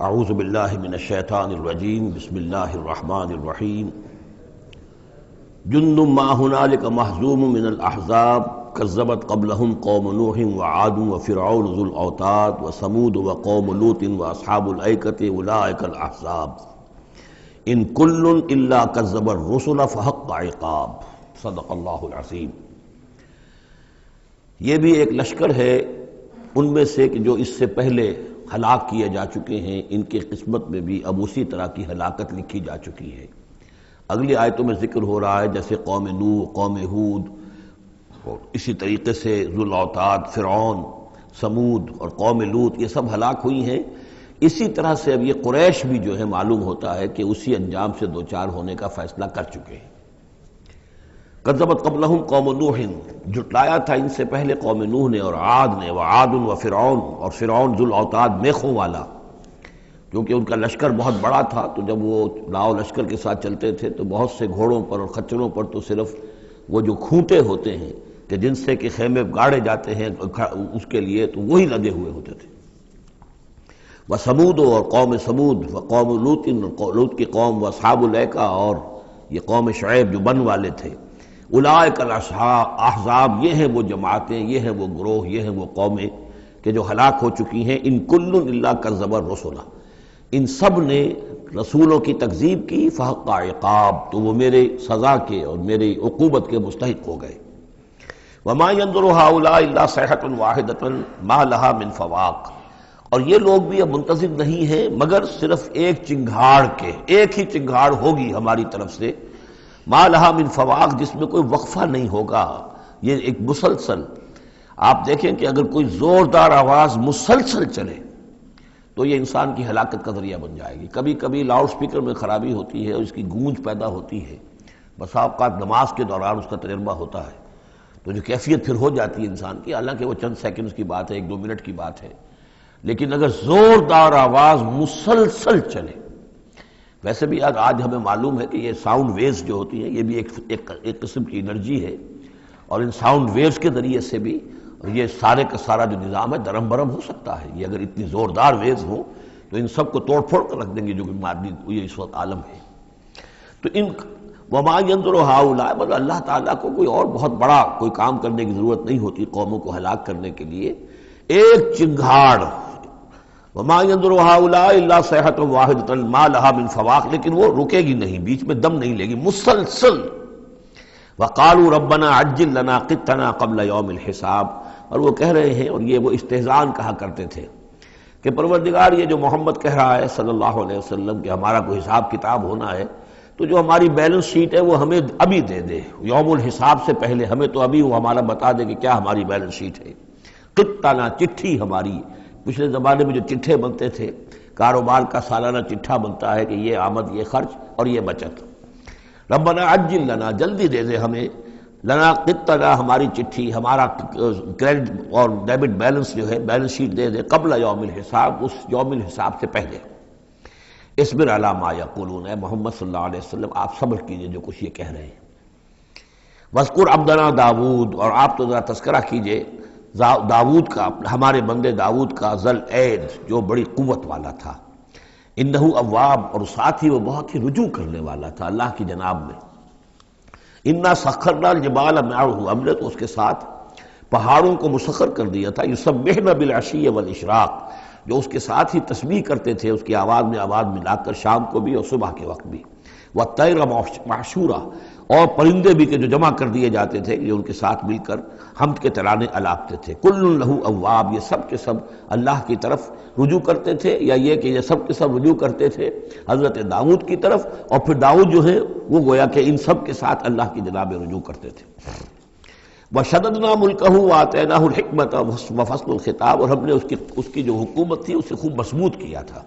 اعوذ باللہ من الشیطان الرجیم بسم اللہ الرحمن الرحیم جند ما هنالک مہزوم من الاحزاب کذبت قبلہم قوم نوح وعاد وفرعون ذو الاوتاد وثمود وقوم لوط واصحاب الایکۃ اولئک الاحزاب ان کل الا کذب الرسل فحق عقاب صدق اللہ العظیم۔ یہ بھی ایک لشکر ہے ان میں سے کہ جو اس سے پہلے ہلاک کیے جا چکے ہیں، ان کی قسمت میں بھی اب اسی طرح کی ہلاکت لکھی جا چکی ہے۔ اگلی آیتوں میں ذکر ہو رہا ہے جیسے قوم نوح، قوم ہود، اور اسی طریقے سے ذو الاوتاد، فرعون، سمود اور قوم لوط، یہ سب ہلاک ہوئی ہیں۔ اسی طرح سے اب یہ قریش بھی جو ہے معلوم ہوتا ہے کہ اسی انجام سے دوچار ہونے کا فیصلہ کر چکے ہیں۔ کذبت قبلہم قوم نوح، جھٹلایا تھا ان سے پہلے قوم نوح نے اور عاد نے، وعاد وفرعون، اور فرعون ذو الاوتاد میخوں والا، کیونکہ ان کا لشکر بہت بڑا تھا، تو جب وہ لاؤ لشکر کے ساتھ چلتے تھے تو بہت سے گھوڑوں پر اور خچروں پر تو صرف وہ جو کھوٹے ہوتے ہیں کہ جن سے کہ خیمے گاڑے جاتے ہیں اس کے لیے، تو وہی لدے ہوئے ہوتے تھے۔ وثمود، اور قوم سمود، وقوم لوط، لوط کی قوم، واصحاب الایکہ، اور یہ قوم شعیب جو بن والے تھے، اولئک الاحزاب، یہ ہیں وہ جماعتیں، یہ ہیں وہ گروہ، یہ ہیں وہ قومیں کہ جو ہلاک ہو چکی ہیں۔ ان کل الا کذب الرسل، ان سب نے رسولوں کی تکذیب کی، فحق عقاب، تو وہ میرے سزا کے اور میری عقوبت کے مستحق ہو گئے۔ وما ينظر هؤلاء الا صيحة واحدة ما لها من فواق، اور یہ لوگ بھی اب منتظر نہیں ہیں مگر صرف ایک چنگھاڑ کے، ایک ہی چنگھاڑ ہوگی ہماری طرف سے، ما لہا من فواق، جس میں کوئی وقفہ نہیں ہوگا، یہ ایک مسلسل۔ آپ دیکھیں کہ اگر کوئی زوردار آواز مسلسل چلے تو یہ انسان کی ہلاکت کا ذریعہ بن جائے گی۔ کبھی کبھی لاؤڈ سپیکر میں خرابی ہوتی ہے اور اس کی گونج پیدا ہوتی ہے، بسا اوقات نماز کے دوران اس کا تجربہ ہوتا ہے، تو جو کیفیت پھر ہو جاتی ہے انسان کی، حالانکہ وہ چند سیکنڈز کی بات ہے، 1-2 منٹ کی بات ہے، لیکن اگر زوردار آواز مسلسل چلے، ویسے بھی آج ہمیں معلوم ہے کہ یہ ساؤنڈ ویوز جو ہوتی ہیں یہ بھی ایک قسم کی انرجی ہے، اور ان ساؤنڈ ویوز کے ذریعے سے بھی یہ سارے کا سارا جو نظام ہے درم برم ہو سکتا ہے۔ یہ اگر اتنی زوردار ویوز ہوں تو ان سب کو توڑ پھوڑ کر رکھ دیں گے جو کہ مادی یہ اس وقت عالم ہے۔ تو ان وما ينظر هؤلاء، مطلب اللہ تعالیٰ کو کوئی اور بہت بڑا کوئی کام کرنے کی ضرورت نہیں ہوتی قوموں کو ہلاک کرنے کے لیے، ایک چنگھاڑ، وما ينظر هؤلاء الا صيحة واحدة ما لها من فواق، لیکن وہ رکے گی نہیں، بیچ میں دم نہیں لے گی، مسلسل۔ وقالوا ربنا عجل لنا قطنا قبل يوم الحساب، اور وہ کہہ رہے ہیں، اور یہ وہ استہزان کہا کرتے تھے کہ پروردگار یہ جو محمد کہہ رہا ہے صلی اللہ علیہ وسلم کہ ہمارا کوئی حساب کتاب ہونا ہے، تو جو ہماری بیلنس شیٹ ہے وہ ہمیں ابھی دے دے، یوم الحساب سے پہلے ہمیں تو ابھی وہ ہمارا بتا دے کہ کیا ہماری بیلنس شیٹ ہے۔ قطنا، چٹھی ہماری، پچھلے زمانے میں جو چٹھے بنتے تھے، کاروبار کا سالانہ چٹھا بنتا ہے کہ یہ آمد، یہ خرچ اور یہ بچت۔ ربنا عجل لنا، جلدی دے دے ہمیں، لنا قطنا، ہماری چٹھی، ہمارا کریڈٹ اور ڈیبٹ بیلنس جو ہے، بیلنس شیٹ دے دے، قبل یوم الحساب، اس یوم الحساب سے پہلے۔ اصبر علی ما یقولون، اے محمد صلی اللہ علیہ وسلم آپ صبر کیجئے جو کچھ یہ کہہ رہے ہیں۔ واذکر عبدنا داود، اور آپ تو ذرا تذکرہ کیجئے داود کا، ہمارے بندے داود کا، ذل اید، جو بڑی قوت والا تھا، انہ اواب، اور ساتھ ہی وہ بہت ہی رجوع کرنے والا تھا اللہ کی جناب میں۔ انا سخرنا الجبال معه، ہم نے تو اس کے ساتھ پہاڑوں کو مسخر کر دیا تھا، یسبحن بالعشی والاشراق، جو اس کے ساتھ ہی تسبیح کرتے تھے اس کی آواز میں آواز ملا کر، شام کو بھی اور صبح کے وقت بھی۔ والطیر محشورا، اور پرندے بھی کہ جو جمع کر دیے جاتے تھے، جو ان کے ساتھ مل کر حمد کے ترانے الاپتے تھے۔ کل لہ اواب، یہ سب کے سب اللہ کی طرف رجوع کرتے تھے، یا یہ کہ یہ سب کے سب رجوع کرتے تھے حضرت داؤد کی طرف، اور پھر داؤد جو ہے وہ گویا کہ ان سب کے ساتھ اللہ کی جناب رجوع کرتے تھے۔ وشددنا ملکہ وآتیناہ الحکمۃ وفصل الخطاب، اور ہم نے اس کی جو حکومت تھی اسے خوب مضبوط کیا تھا،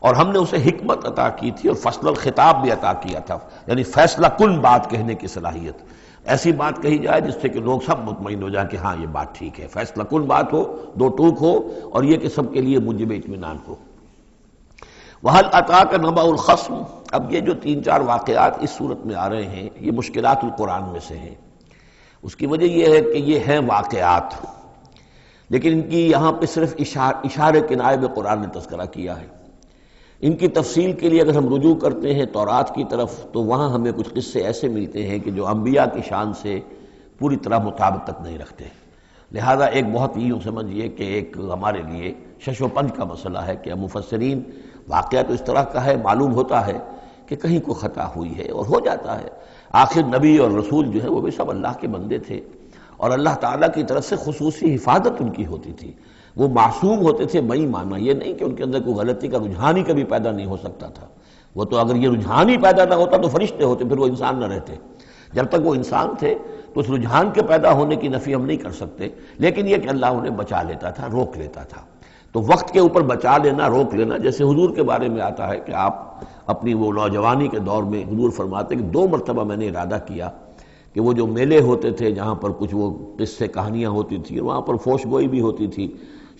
اور ہم نے اسے حکمت عطا کی تھی اور فصل الخطاب بھی عطا کیا تھا، یعنی فیصلہ کن بات کہنے کی صلاحیت، ایسی بات کہی جائے جس سے کہ لوگ سب مطمئن ہو جائیں کہ ہاں یہ بات ٹھیک ہے، فیصلہ کن بات ہو، دو ٹوک ہو، اور یہ کہ سب کے لیے موجب اطمینان ہو۔ وَهَلْ أَتَاكَ نَبَأُ الْخَصْمِ، اب یہ جو 3-4 واقعات اس صورت میں آ رہے ہیں یہ مشکلات القرآن میں سے ہیں۔ اس کی وجہ یہ ہے کہ یہ ہیں واقعات، لیکن ان کی یہاں پہ صرف اشارے کنائے میں قرآن نے تذکرہ کیا ہے۔ ان کی تفصیل کے لیے اگر ہم رجوع کرتے ہیں تورات کی طرف تو وہاں ہمیں کچھ قصے ایسے ملتے ہیں کہ جو انبیاء کی شان سے پوری طرح مطابقت نہیں رکھتے، لہذا ایک بہت ہی یوں سمجھیے کہ ایک ہمارے لیے شش و پنج کا مسئلہ ہے کہ مفسرین واقعہ تو اس طرح کا ہے، معلوم ہوتا ہے کہ کہیں کو خطا ہوئی ہے اور ہو جاتا ہے، آخر نبی اور رسول جو ہے وہ بھی سب اللہ کے بندے تھے اور اللہ تعالیٰ کی طرف سے خصوصی حفاظت ان کی ہوتی تھی، وہ معصوم ہوتے تھے بئی معنی یہ نہیں کہ ان کے اندر کوئی غلطی کا رجحان ہی کبھی پیدا نہیں ہو سکتا تھا، وہ تو اگر یہ رجحان ہی پیدا نہ ہوتا تو فرشتے ہوتے، پھر وہ انسان نہ رہتے، جب تک وہ انسان تھے تو اس رجحان کے پیدا ہونے کی نفی ہم نہیں کر سکتے، لیکن یہ کہ اللہ انہیں بچا لیتا تھا، روک لیتا تھا۔ تو وقت کے اوپر بچا لینا، روک لینا، جیسے حضور کے بارے میں آتا ہے کہ آپ اپنی وہ نوجوانی کے دور میں حضور فرماتے کہ 2 مرتبہ میں نے ارادہ کیا کہ وہ جو میلے ہوتے تھے جہاں پر کچھ وہ قصے کہانیاں ہوتی تھیں، وہاں پر فوش گوئی بھی ہوتی تھی،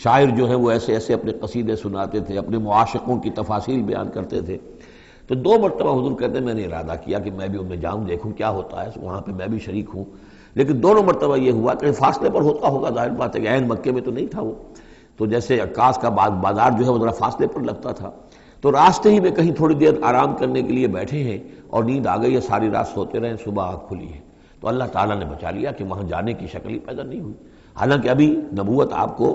شاعر جو ہے وہ ایسے ایسے اپنے قصیدے سناتے تھے، اپنے معاشقوں کی تفاصیل بیان کرتے تھے، تو 2 مرتبہ حضور کہتے ہیں میں نے ارادہ کیا کہ میں بھی ان میں جاؤں، دیکھوں کیا ہوتا ہے، وہاں پہ میں بھی شریک ہوں، لیکن دونوں مرتبہ یہ ہوا کہ فاصلے پر ہوتا ہوگا، ظاہر بات ہے کہ عین مکے میں تو نہیں تھا وہ، تو جیسے عکاس کا بازار جو ہے وہ ذرا فاصلے پر لگتا تھا، تو راستے ہی میں کہیں تھوڑی دیر آرام کرنے کے لیے بیٹھے ہیں اور نیند آ گئی ہے، ساری رات سوتے رہے، صبح آنکھ کھلی ہے، تو اللہ تعالیٰ نے بچا لیا کہ وہاں جانے کی شکل ہی پیدا نہیں ہوئی، حالانکہ ابھی نبوت آپ کو،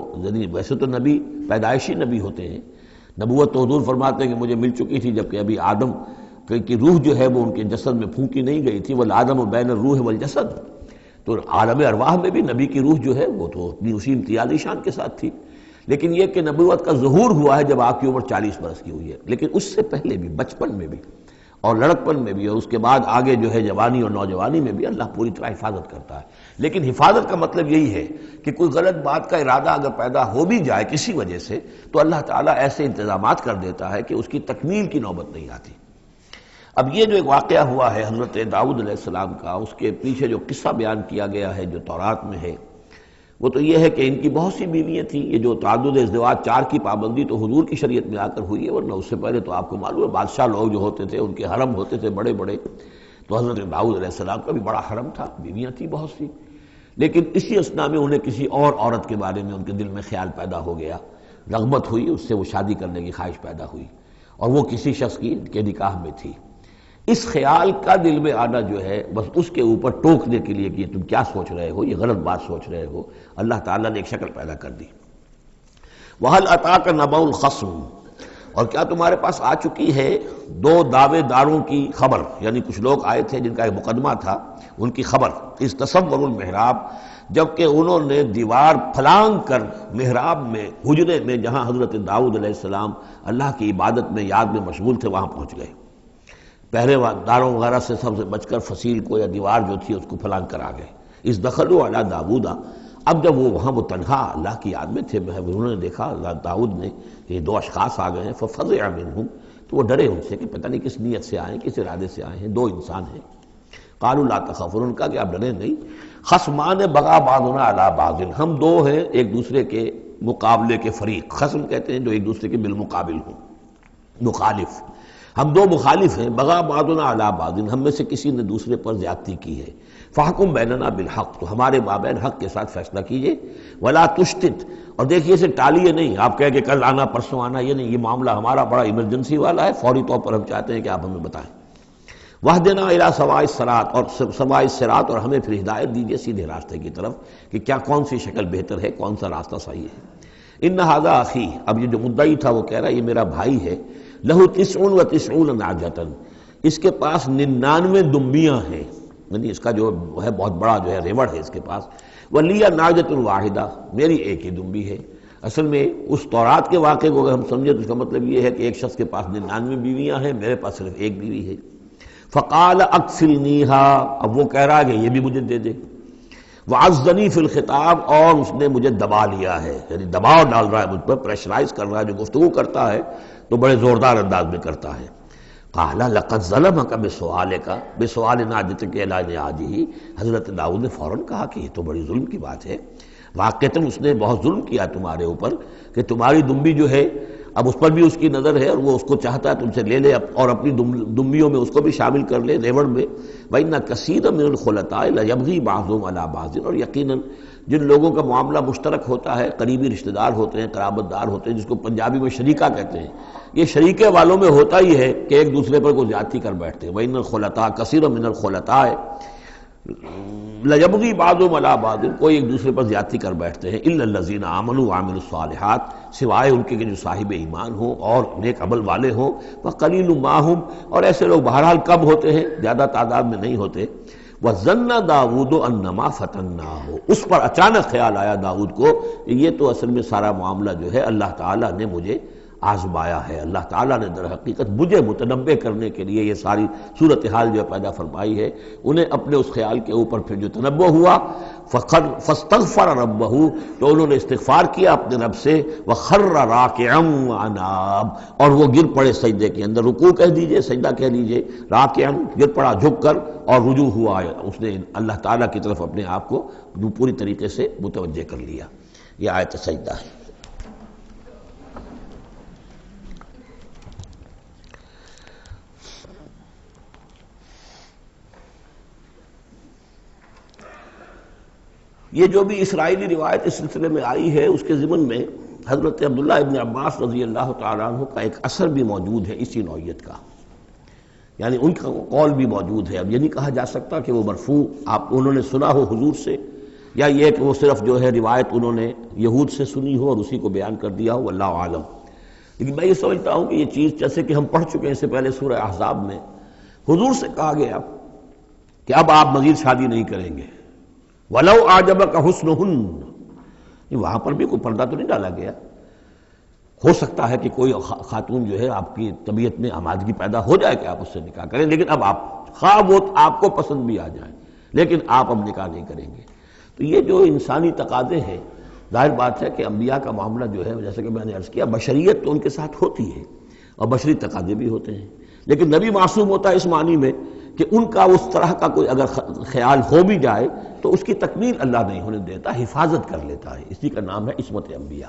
ویسے تو نبی پیدائشی نبی ہوتے ہیں، نبوت تو حضور فرماتے ہیں کہ مجھے مل چکی تھی جبکہ ابھی آدم کی روح جو ہے وہ ان کے جسد میں پھونکی نہیں گئی تھی، والآدم بین الروح والجسد، تو عالم ارواح میں بھی نبی کی روح جو ہے وہ تو اپنی اسی امتیازی شان کے ساتھ تھی، لیکن یہ کہ نبوت کا ظہور ہوا ہے جب آپ کی عمر 40 برس کی ہوئی ہے، لیکن اس سے پہلے بھی بچپن میں بھی اور لڑکپن میں بھی اور اس کے بعد آگے جو ہے جوانی اور نوجوانی میں بھی اللہ پوری طرح حفاظت کرتا ہے، لیکن حفاظت کا مطلب یہی ہے کہ کوئی غلط بات کا ارادہ اگر پیدا ہو بھی جائے کسی وجہ سے تو اللہ تعالیٰ ایسے انتظامات کر دیتا ہے کہ اس کی تکمیل کی نوبت نہیں آتی۔ اب یہ جو ایک واقعہ ہوا ہے حضرت داؤد علیہ السلام کا، اس کے پیچھے جو قصہ بیان کیا گیا ہے جو تورات میں ہے، وہ تو یہ ہے کہ ان کی بہت سی بیویاں تھیں، یہ جو تعدد ازدواج 4 کی پابندی تو حضور کی شریعت میں آ کر ہوئی ہے، ورنہ اس سے پہلے تو آپ کو معلوم ہے بادشاہ لوگ جو ہوتے تھے ان کے حرم ہوتے تھے بڑے بڑے، تو حضرت داؤد علیہ السلام کا بھی بڑا حرم تھا، بیویاں تھیں بہت سی، لیکن اسی اثنا میں انہیں کسی اور عورت کے بارے میں ان کے دل میں خیال پیدا ہو گیا، رغبت ہوئی، اس سے وہ شادی کرنے کی خواہش پیدا ہوئی، اور وہ کسی شخص کے نکاح میں تھی۔ اس خیال کا دل میں آنا جو ہے بس اس کے اوپر ٹوکنے کے لیے کہ تم کیا سوچ رہے ہو، یہ غلط بات سوچ رہے ہو، اللہ تعالیٰ نے ایک شکل پیدا کر دی۔ وَهَلْ أَتَاكَ نَبَأُ الْخَصْمِ، اور کیا تمہارے پاس آ چکی ہے 2 دعوے داروں کی خبر، یعنی کچھ لوگ آئے تھے جن کا ایک مقدمہ تھا، ان کی خبر، اِذْ تَصَوَّرُوا الْمِحْرَابَ، جبکہ انہوں نے دیوار پھلانگ کر محراب میں، حجرے میں جہاں حضرت داؤد علیہ السلام اللہ کی عبادت میں یاد میں مشغول تھے وہاں پہنچ گئے، پہرے داروں وغیرہ سے سب سے بچ کر فصیل کو یا دیوار جو تھی اس کو پھلانگ کر آ گئے۔ اِذْ دَخَلُوا عَلَىٰ دَاوُودَ، اب جب وہ وہاں وہ تنہا اللہ کی یاد میں تھے، انہوں نے دیکھا داؤد نے کہ یہ 2 اشخاص آ گئے ہیں، فَفَزِعَ مِنْهُمْ، تو وہ ڈرے ان سے کہ پتہ نہیں کس نیت سے آئے ہیں، کس ارادے سے آئے ہیں، 2 انسان ہیں۔ قَالُوا لَا تَخَفْ، انہوں نے کہا کہ آپ ڈریں نہیں، خصمان بغا بعضنا علی بعض، ہم 2 ہیں ایک دوسرے کے مقابلے کے فریق، خصم کہتے ہیں جو ایک دوسرے کے بالمقابل ہوں، مخالف، ہم 2 مخالف ہیں، بغا بعضنا علی بعض، ہم میں سے کسی نے دوسرے پر زیادتی کی ہے، فاحکم بیننا بالحق، تو ہمارے مابین حق کے ساتھ فیصلہ کیجئے، ولا تشتت، اور دیکھیے اسے ٹالیے نہیں، آپ کہہ کہ کل آنا پرسوں آنا، یہ نہیں، یہ معاملہ ہمارا بڑا ایمرجنسی والا ہے، فوری طور پر ہم چاہتے ہیں کہ آپ ہمیں بتائیں، وَاهْدِنَا إِلَىٰ سَوَاءِ الصِّرَاطِ، اور سوائے الصراط، اور ہمیں پھر ہدایت دیجیے سیدھے راستے کی طرف کہ کیا کون سی شکل بہتر ہے، کون سا راستہ صحیح ہے۔ ان هذا اخی، اب یہ جو مدعی تھا وہ کہہ رہا ہے یہ میرا بھائی ہے، لہو 99 نعجۃ، اس کے پاس 99 دمبیاں ہیں، یعنی اس کا جو ہے بہت بڑا جو ہے ریوڑ ہے اس کے پاس، ولی نعجۃ واحدہ، میری ایک ہی دمبی ہے۔ اصل میں اس تورات کے واقعے کو اگر ہم سمجھیں تو اس کا مطلب یہ ہے کہ ایک شخص کے پاس 99 بیویاں ہیں، میرے پاس صرف ایک بیوی ہے۔ فقال اکفلنیہا، اب وہ کہہ رہا ہے کہ یہ بھی مجھے دے دے، وعزنی فی الخطاب، اور اس نے مجھے دبا لیا ہے، یعنی دباؤ ڈال رہا ہے مجھ پر، پریشرائز کر رہا ہے، جو گفتگو کرتا ہے تو بڑے زوردار انداز میں کرتا ہے۔ قال لقد ظلمک بسؤال نعجتک الی نعاجہ، حضرت داؤد نے فوراً کہا کہ یہ تو بڑی ظلم کی بات ہے، واقعتاً اس نے بہت ظلم کیا تمہارے اوپر کہ تمہاری دمبی جو ہے اب اس پر بھی اس کی نظر ہے اور وہ اس کو چاہتا ہے تم سے لے لے اور اپنی دمبیوں میں اس کو بھی شامل کر لے ریوڑ میں۔ وَإِنَّ كَثِيرًا مِنَ الْخُلَطَاءِ لَيَبْغِي بَعْضُهُمْ عَلَىٰ بَعْضٍ، اور یقیناً جن لوگوں کا معاملہ مشترک ہوتا ہے، قریبی رشتہ دار ہوتے ہیں، قرابت دار ہوتے ہیں، جس کو پنجابی میں شریکہ کہتے ہیں، یہ شریکے والوں میں ہوتا ہی ہے کہ ایک دوسرے پر کوئی زیادتی کر بیٹھتے ہیں۔ وَإِنَّ الْخُلَطَاءَ كَثِيرٌ مِّنَ الْخُلَطَاءِ لَيَبْغِي بَعْضُهُمْ عَلَىٰ بَعْضٍ، کوئی ایک دوسرے پر زیادتی کر بیٹھتے ہیں۔ إِلَّا الَّذِينَ آمَنُوا وَعَمِلُوا الصَّالِحَاتِ، سوائے ان کے کہ جو صاحب ایمان ہوں اور نیک عمل والے ہوں۔ وَقَلِيلٌ مَّا هُمْ، اور ایسے لوگ بہرحال کم ہوتے ہیں، زیادہ تعداد میں نہیں ہوتے۔ وَظَنَّ داؤد أَنَّمَا فَتَنَّاهُ، اس پر اچانک خیال آیا داؤد کو کہ یہ تو اصل میں سارا معاملہ جو ہے اللہ تعالیٰ نے مجھے آزمایا ہے، اللہ تعالیٰ نے در حقیقت مجھے متنبع کرنے کے لیے یہ ساری صورتحال جو پیدا فرمائی ہے۔ انہیں اپنے اس خیال کے اوپر پھر جو تنبع ہوا، فاستغفر ربہ، تو انہوں نے استغفار کیا اپنے رب سے، وخر راکعا واناب، اور وہ گر پڑے سجدے کے اندر، رکوع کہہ دیجئے، سجدہ کہہ لیجئے، راکعا گر پڑا جھک کر، اور رجوع ہوا، اس نے اللہ تعالیٰ کی طرف اپنے آپ کو پوری طریقے سے متوجہ کر لیا۔ یہ آیت سجدہ ہے۔ یہ جو بھی اسرائیلی روایت اس سلسلے میں آئی ہے، اس کے ضمن میں حضرت عبداللہ ابن عباس رضی اللہ تعالیٰ عنہ کا ایک اثر بھی موجود ہے اسی نوعیت کا، یعنی ان کا قول بھی موجود ہے۔ اب یہ نہیں کہا جا سکتا کہ وہ مرفوع انہوں نے سنا ہو حضور سے، یا یہ کہ وہ صرف جو ہے روایت انہوں نے یہود سے سنی ہو اور اسی کو بیان کر دیا ہو، واللہ عالم۔ لیکن میں یہ سمجھتا ہوں کہ یہ چیز جیسے کہ ہم پڑھ چکے ہیں اس سے پہلے سورہ احزاب میں، حضور سے کہا گیا کہ اب آپ مزید شادی نہیں کریں گے، وَلَوْ أَعْجَبَكَ حُسْنُهُنَّ، وہاں پر بھی کوئی پردہ تو نہیں ڈالا گیا۔ ہو سکتا ہے کہ کوئی خاتون جو ہے آپ کی طبیعت میں آمادگی پیدا ہو جائے کہ آپ اس سے نکاح کریں، لیکن اب آپ خواہ وہ آپ کو پسند بھی آ جائیں، لیکن آپ اب نکاح نہیں کریں گے۔ تو یہ جو انسانی تقاضے ہیں، ظاہر بات ہے کہ انبیاء کا معاملہ جو ہے، جیسے کہ میں نے عرض کیا، بشریت تو ان کے ساتھ ہوتی ہے اور بشری تقاضے بھی ہوتے ہیں، لیکن نبی معصوم ہوتا ہے اس معنی میں کہ ان کا اس طرح کا کوئی اگر خیال ہو بھی جائے تو اس کی تکمیل اللہ نہیں ہونے دیتا، حفاظت کر لیتا ہے، اسی کا نام ہے عصمت انبیاء۔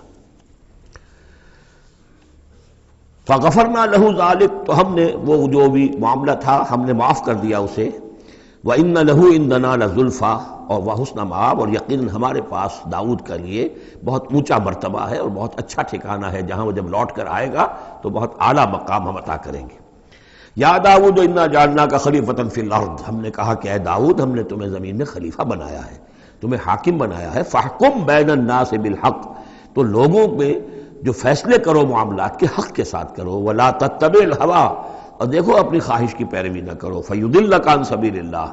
فغفرنا لہ ذلک، تو ہم نے وہ جو بھی معاملہ تھا ہم نے معاف کر دیا اسے۔ وَإِنَّ لَهُ عِندَنَا لَزُلْفَىٰ، اور وَحُسْنَ مآب، اور یقیناً ہمارے پاس داؤد کے لیے بہت اونچا مرتبہ ہے اور بہت اچھا ٹھکانہ ہے، جہاں وہ جب لوٹ کر آئے گا تو بہت اعلیٰ مقام ہم عطا کریں گے۔ یا داؤد انا جعلناک خلیفۃ فی الارض، ہم نے کہا کہ اے داؤد ہم نے تمہیں زمین میں خلیفہ بنایا ہے، تمہیں حاکم بنایا ہے۔ فاحکم بین الناس بالحق، تو لوگوں میں جو فیصلے کرو معاملات کے حق کے ساتھ کرو۔ ولا تتبع الہویٰ، اور دیکھو اپنی خواہش کی پیروی نہ کرو۔ فیضلک عن سبیل اللہ،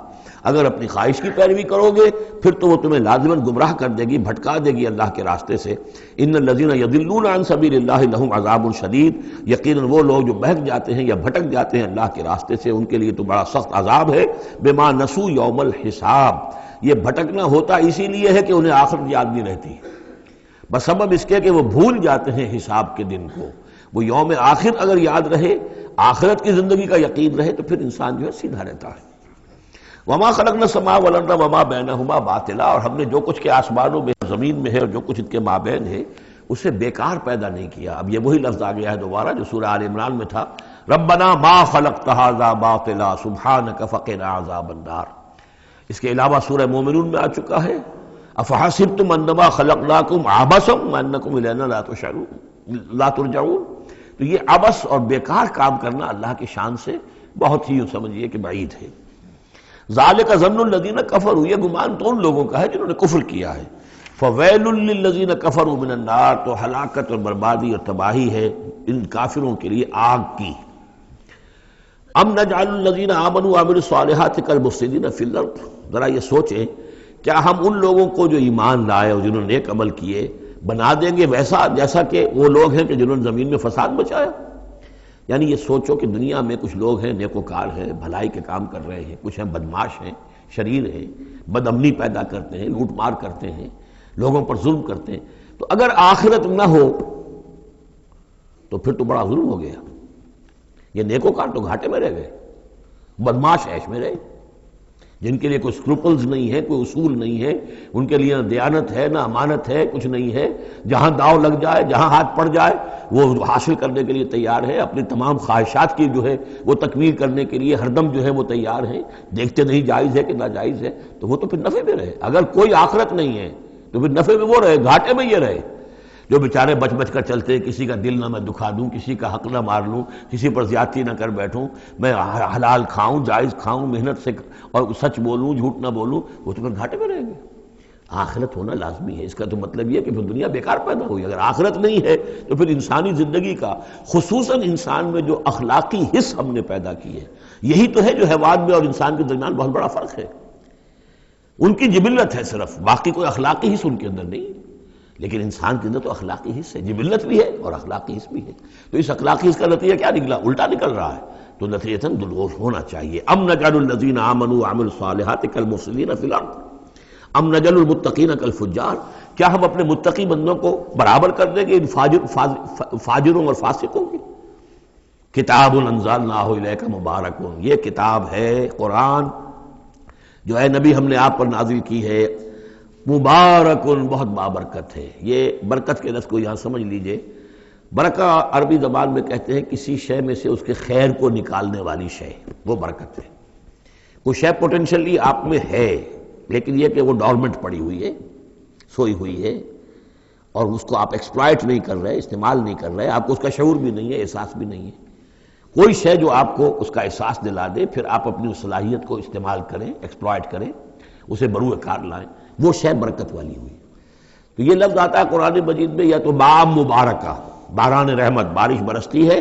اگر اپنی خواہش کی پیروی کرو گے پھر تو وہ تمہیں لازماً گمراہ کر دے گی، بھٹکا دے گی اللہ کے راستے سے۔ ان الذین یضلون عن سبیل اللہ لہم عذاب شدید، یقیناً وہ لوگ جو بہک جاتے ہیں یا بھٹک جاتے ہیں اللہ کے راستے سے، ان کے لیے تو بڑا سخت عذاب ہے۔ بما نسوا یوم الحساب، یہ بھٹکنا ہوتا اسی لیے ہے کہ انہیں آخرت یاد نہیں رہتی، بسبب اس کے کہ وہ بھول جاتے ہیں حساب کے دن کو۔ وہ یوم آخر اگر یاد رہے، آخرت کی زندگی کا یقین رہے، تو پھر انسان جو ہے سیدھا رہتا ہے۔ وما خلقنا السماء والارض وما بینہما باطلا، اور ہم نے جو کچھ کے آسمانوں میں زمین میں ہے اور جو کچھ ان کے مابین ہے اسے بیکار پیدا نہیں کیا۔ اب یہ وہی لفظ آ گیا ہے دوبارہ جو سورہ آل عمران میں تھا، ربنا ما خلقت ھذا باطلا سبحانک فقنا عذاب النار۔ اس کے علاوہ سورہ مومنون میں آ چکا ہے، افحسبتم انما خلقناکم عبثا وانکم الینا لا ترجعون۔ تو یہ عبث اور بیکار کام کرنا اللہ کی شان سے بہت ہی سمجھیے کہ بعید ہے۔ ذالک ظن الذین کفروا، یہ گمان تو ان لوگوں کا ہے جنہوں نے کفر کیا ہے۔ فویل للذین کفروا من النار، تو ہلاکت اور بربادی اور تباہی ہے ان کافروں کے لیے آگ کی۔ ام نجعل الذین آمنوا وعملوا الصالحات کالمفسدین فی الارض، ذرا یہ سوچیں کیا ہم ان لوگوں کو جو ایمان لائے اور جنہوں نے نیک عمل کیے بنا دیں گے ویسا جیسا کہ وہ لوگ ہیں کہ جنہوں نے زمین میں فساد مچایا؟ یعنی یہ سوچو کہ دنیا میں کچھ لوگ ہیں نیکوکار ہیں، بھلائی کے کام کر رہے ہیں، کچھ ہیں بدماش ہیں، شریر ہیں، بد امنی پیدا کرتے ہیں، لوٹ مار کرتے ہیں، لوگوں پر ظلم کرتے ہیں۔ تو اگر آخرت نہ ہو تو پھر تو بڑا ظلم ہو گیا۔ یہ نیکوکار تو گھاٹے میں رہ گئے، بدماش عیش میں رہے، جن کے لیے کوئی اسکروپلز نہیں ہے، کوئی اصول نہیں ہے، ان کے لیے نہ دیانت ہے نہ امانت ہے، کچھ نہیں ہے۔ جہاں داؤ لگ جائے، جہاں ہاتھ پڑ جائے وہ حاصل کرنے کے لیے تیار ہے، اپنی تمام خواہشات کی جو ہے وہ تکمیل کرنے کے لیے ہر دم جو ہے وہ تیار ہیں، دیکھتے نہیں جائز ہے کہ ناجائز ہے، تو وہ تو پھر نفع میں رہے۔ اگر کوئی آخرت نہیں ہے تو پھر نفع میں وہ رہے، گھاٹے میں یہ رہے جو بیچارے بچ بچ کر چلتے ہیں، کسی کا دل نہ میں دکھا دوں، کسی کا حق نہ مار لوں، کسی پر زیادتی نہ کر بیٹھوں، میں حلال کھاؤں، جائز کھاؤں، محنت سے اور سچ بولوں، جھوٹ نہ بولوں، وہ تو پھر گھاٹے میں رہیں گے۔ آخرت ہونا لازمی ہے، اس کا تو مطلب یہ ہے کہ پھر دنیا بیکار پیدا ہوئی۔ اگر آخرت نہیں ہے تو پھر انسانی زندگی کا، خصوصاً انسان میں جو اخلاقی حص ہم نے پیدا کی ہے، یہی تو ہے جو حیوان میں اور انسان کے درمیان بہت بڑا فرق ہے۔ ان کی جبلت ہے صرف، باقی کوئی اخلاقی حص ان کے اندر نہیں، لیکن انسان کے اندر تو اخلاقی حص ہے، جبلت بھی ہے اور اخلاقی حص بھی ہے۔ تو اس اخلاقی حص کا نتیجہ کیا نکلا؟ الٹا نکل رہا ہے، تو نتیجتاً دلغوش ہونا چاہیے۔ ام نجعل الذین آمنوا وعملوا الصالحات کالمفسدین فی الارض ام نجعل المتقین کالفجار، کیا ہم اپنے متقی بندوں کو برابر کر دیں گے ان فاجروں اور فاسقوں کی؟ کتاب انزلناہ الیک مبارک، یہ کتاب ہے قرآن جو اے نبی ہم نے آپ پر نازل کی ہے، مبارک، بہت بابرکت ہے۔ یہ برکت کے لفظ کو یہاں سمجھ لیجئے، برکہ عربی زبان میں کہتے ہیں کسی شے میں سے اس کے خیر کو نکالنے والی شے، وہ برکت ہے۔ وہ شے پوٹینشلی آپ میں ہے، لیکن یہ کہ وہ ڈورمنٹ پڑی ہوئی ہے، سوئی ہوئی ہے، اور اس کو آپ ایکسپلائٹ نہیں کر رہے، استعمال نہیں کر رہے، آپ کو اس کا شعور بھی نہیں ہے، احساس بھی نہیں ہے۔ کوئی شے جو آپ کو اس کا احساس دلا دے، پھر آپ اپنی اس صلاحیت کو استعمال کریں، ایکسپلائٹ کریں، اسے بروئے کار لائیں، وہ شے برکت والی ہوئی۔ تو یہ لفظ آتا ہے قرآن مجید میں، یا تو ماء مبارکہ، باران رحمت، بارش برستی ہے،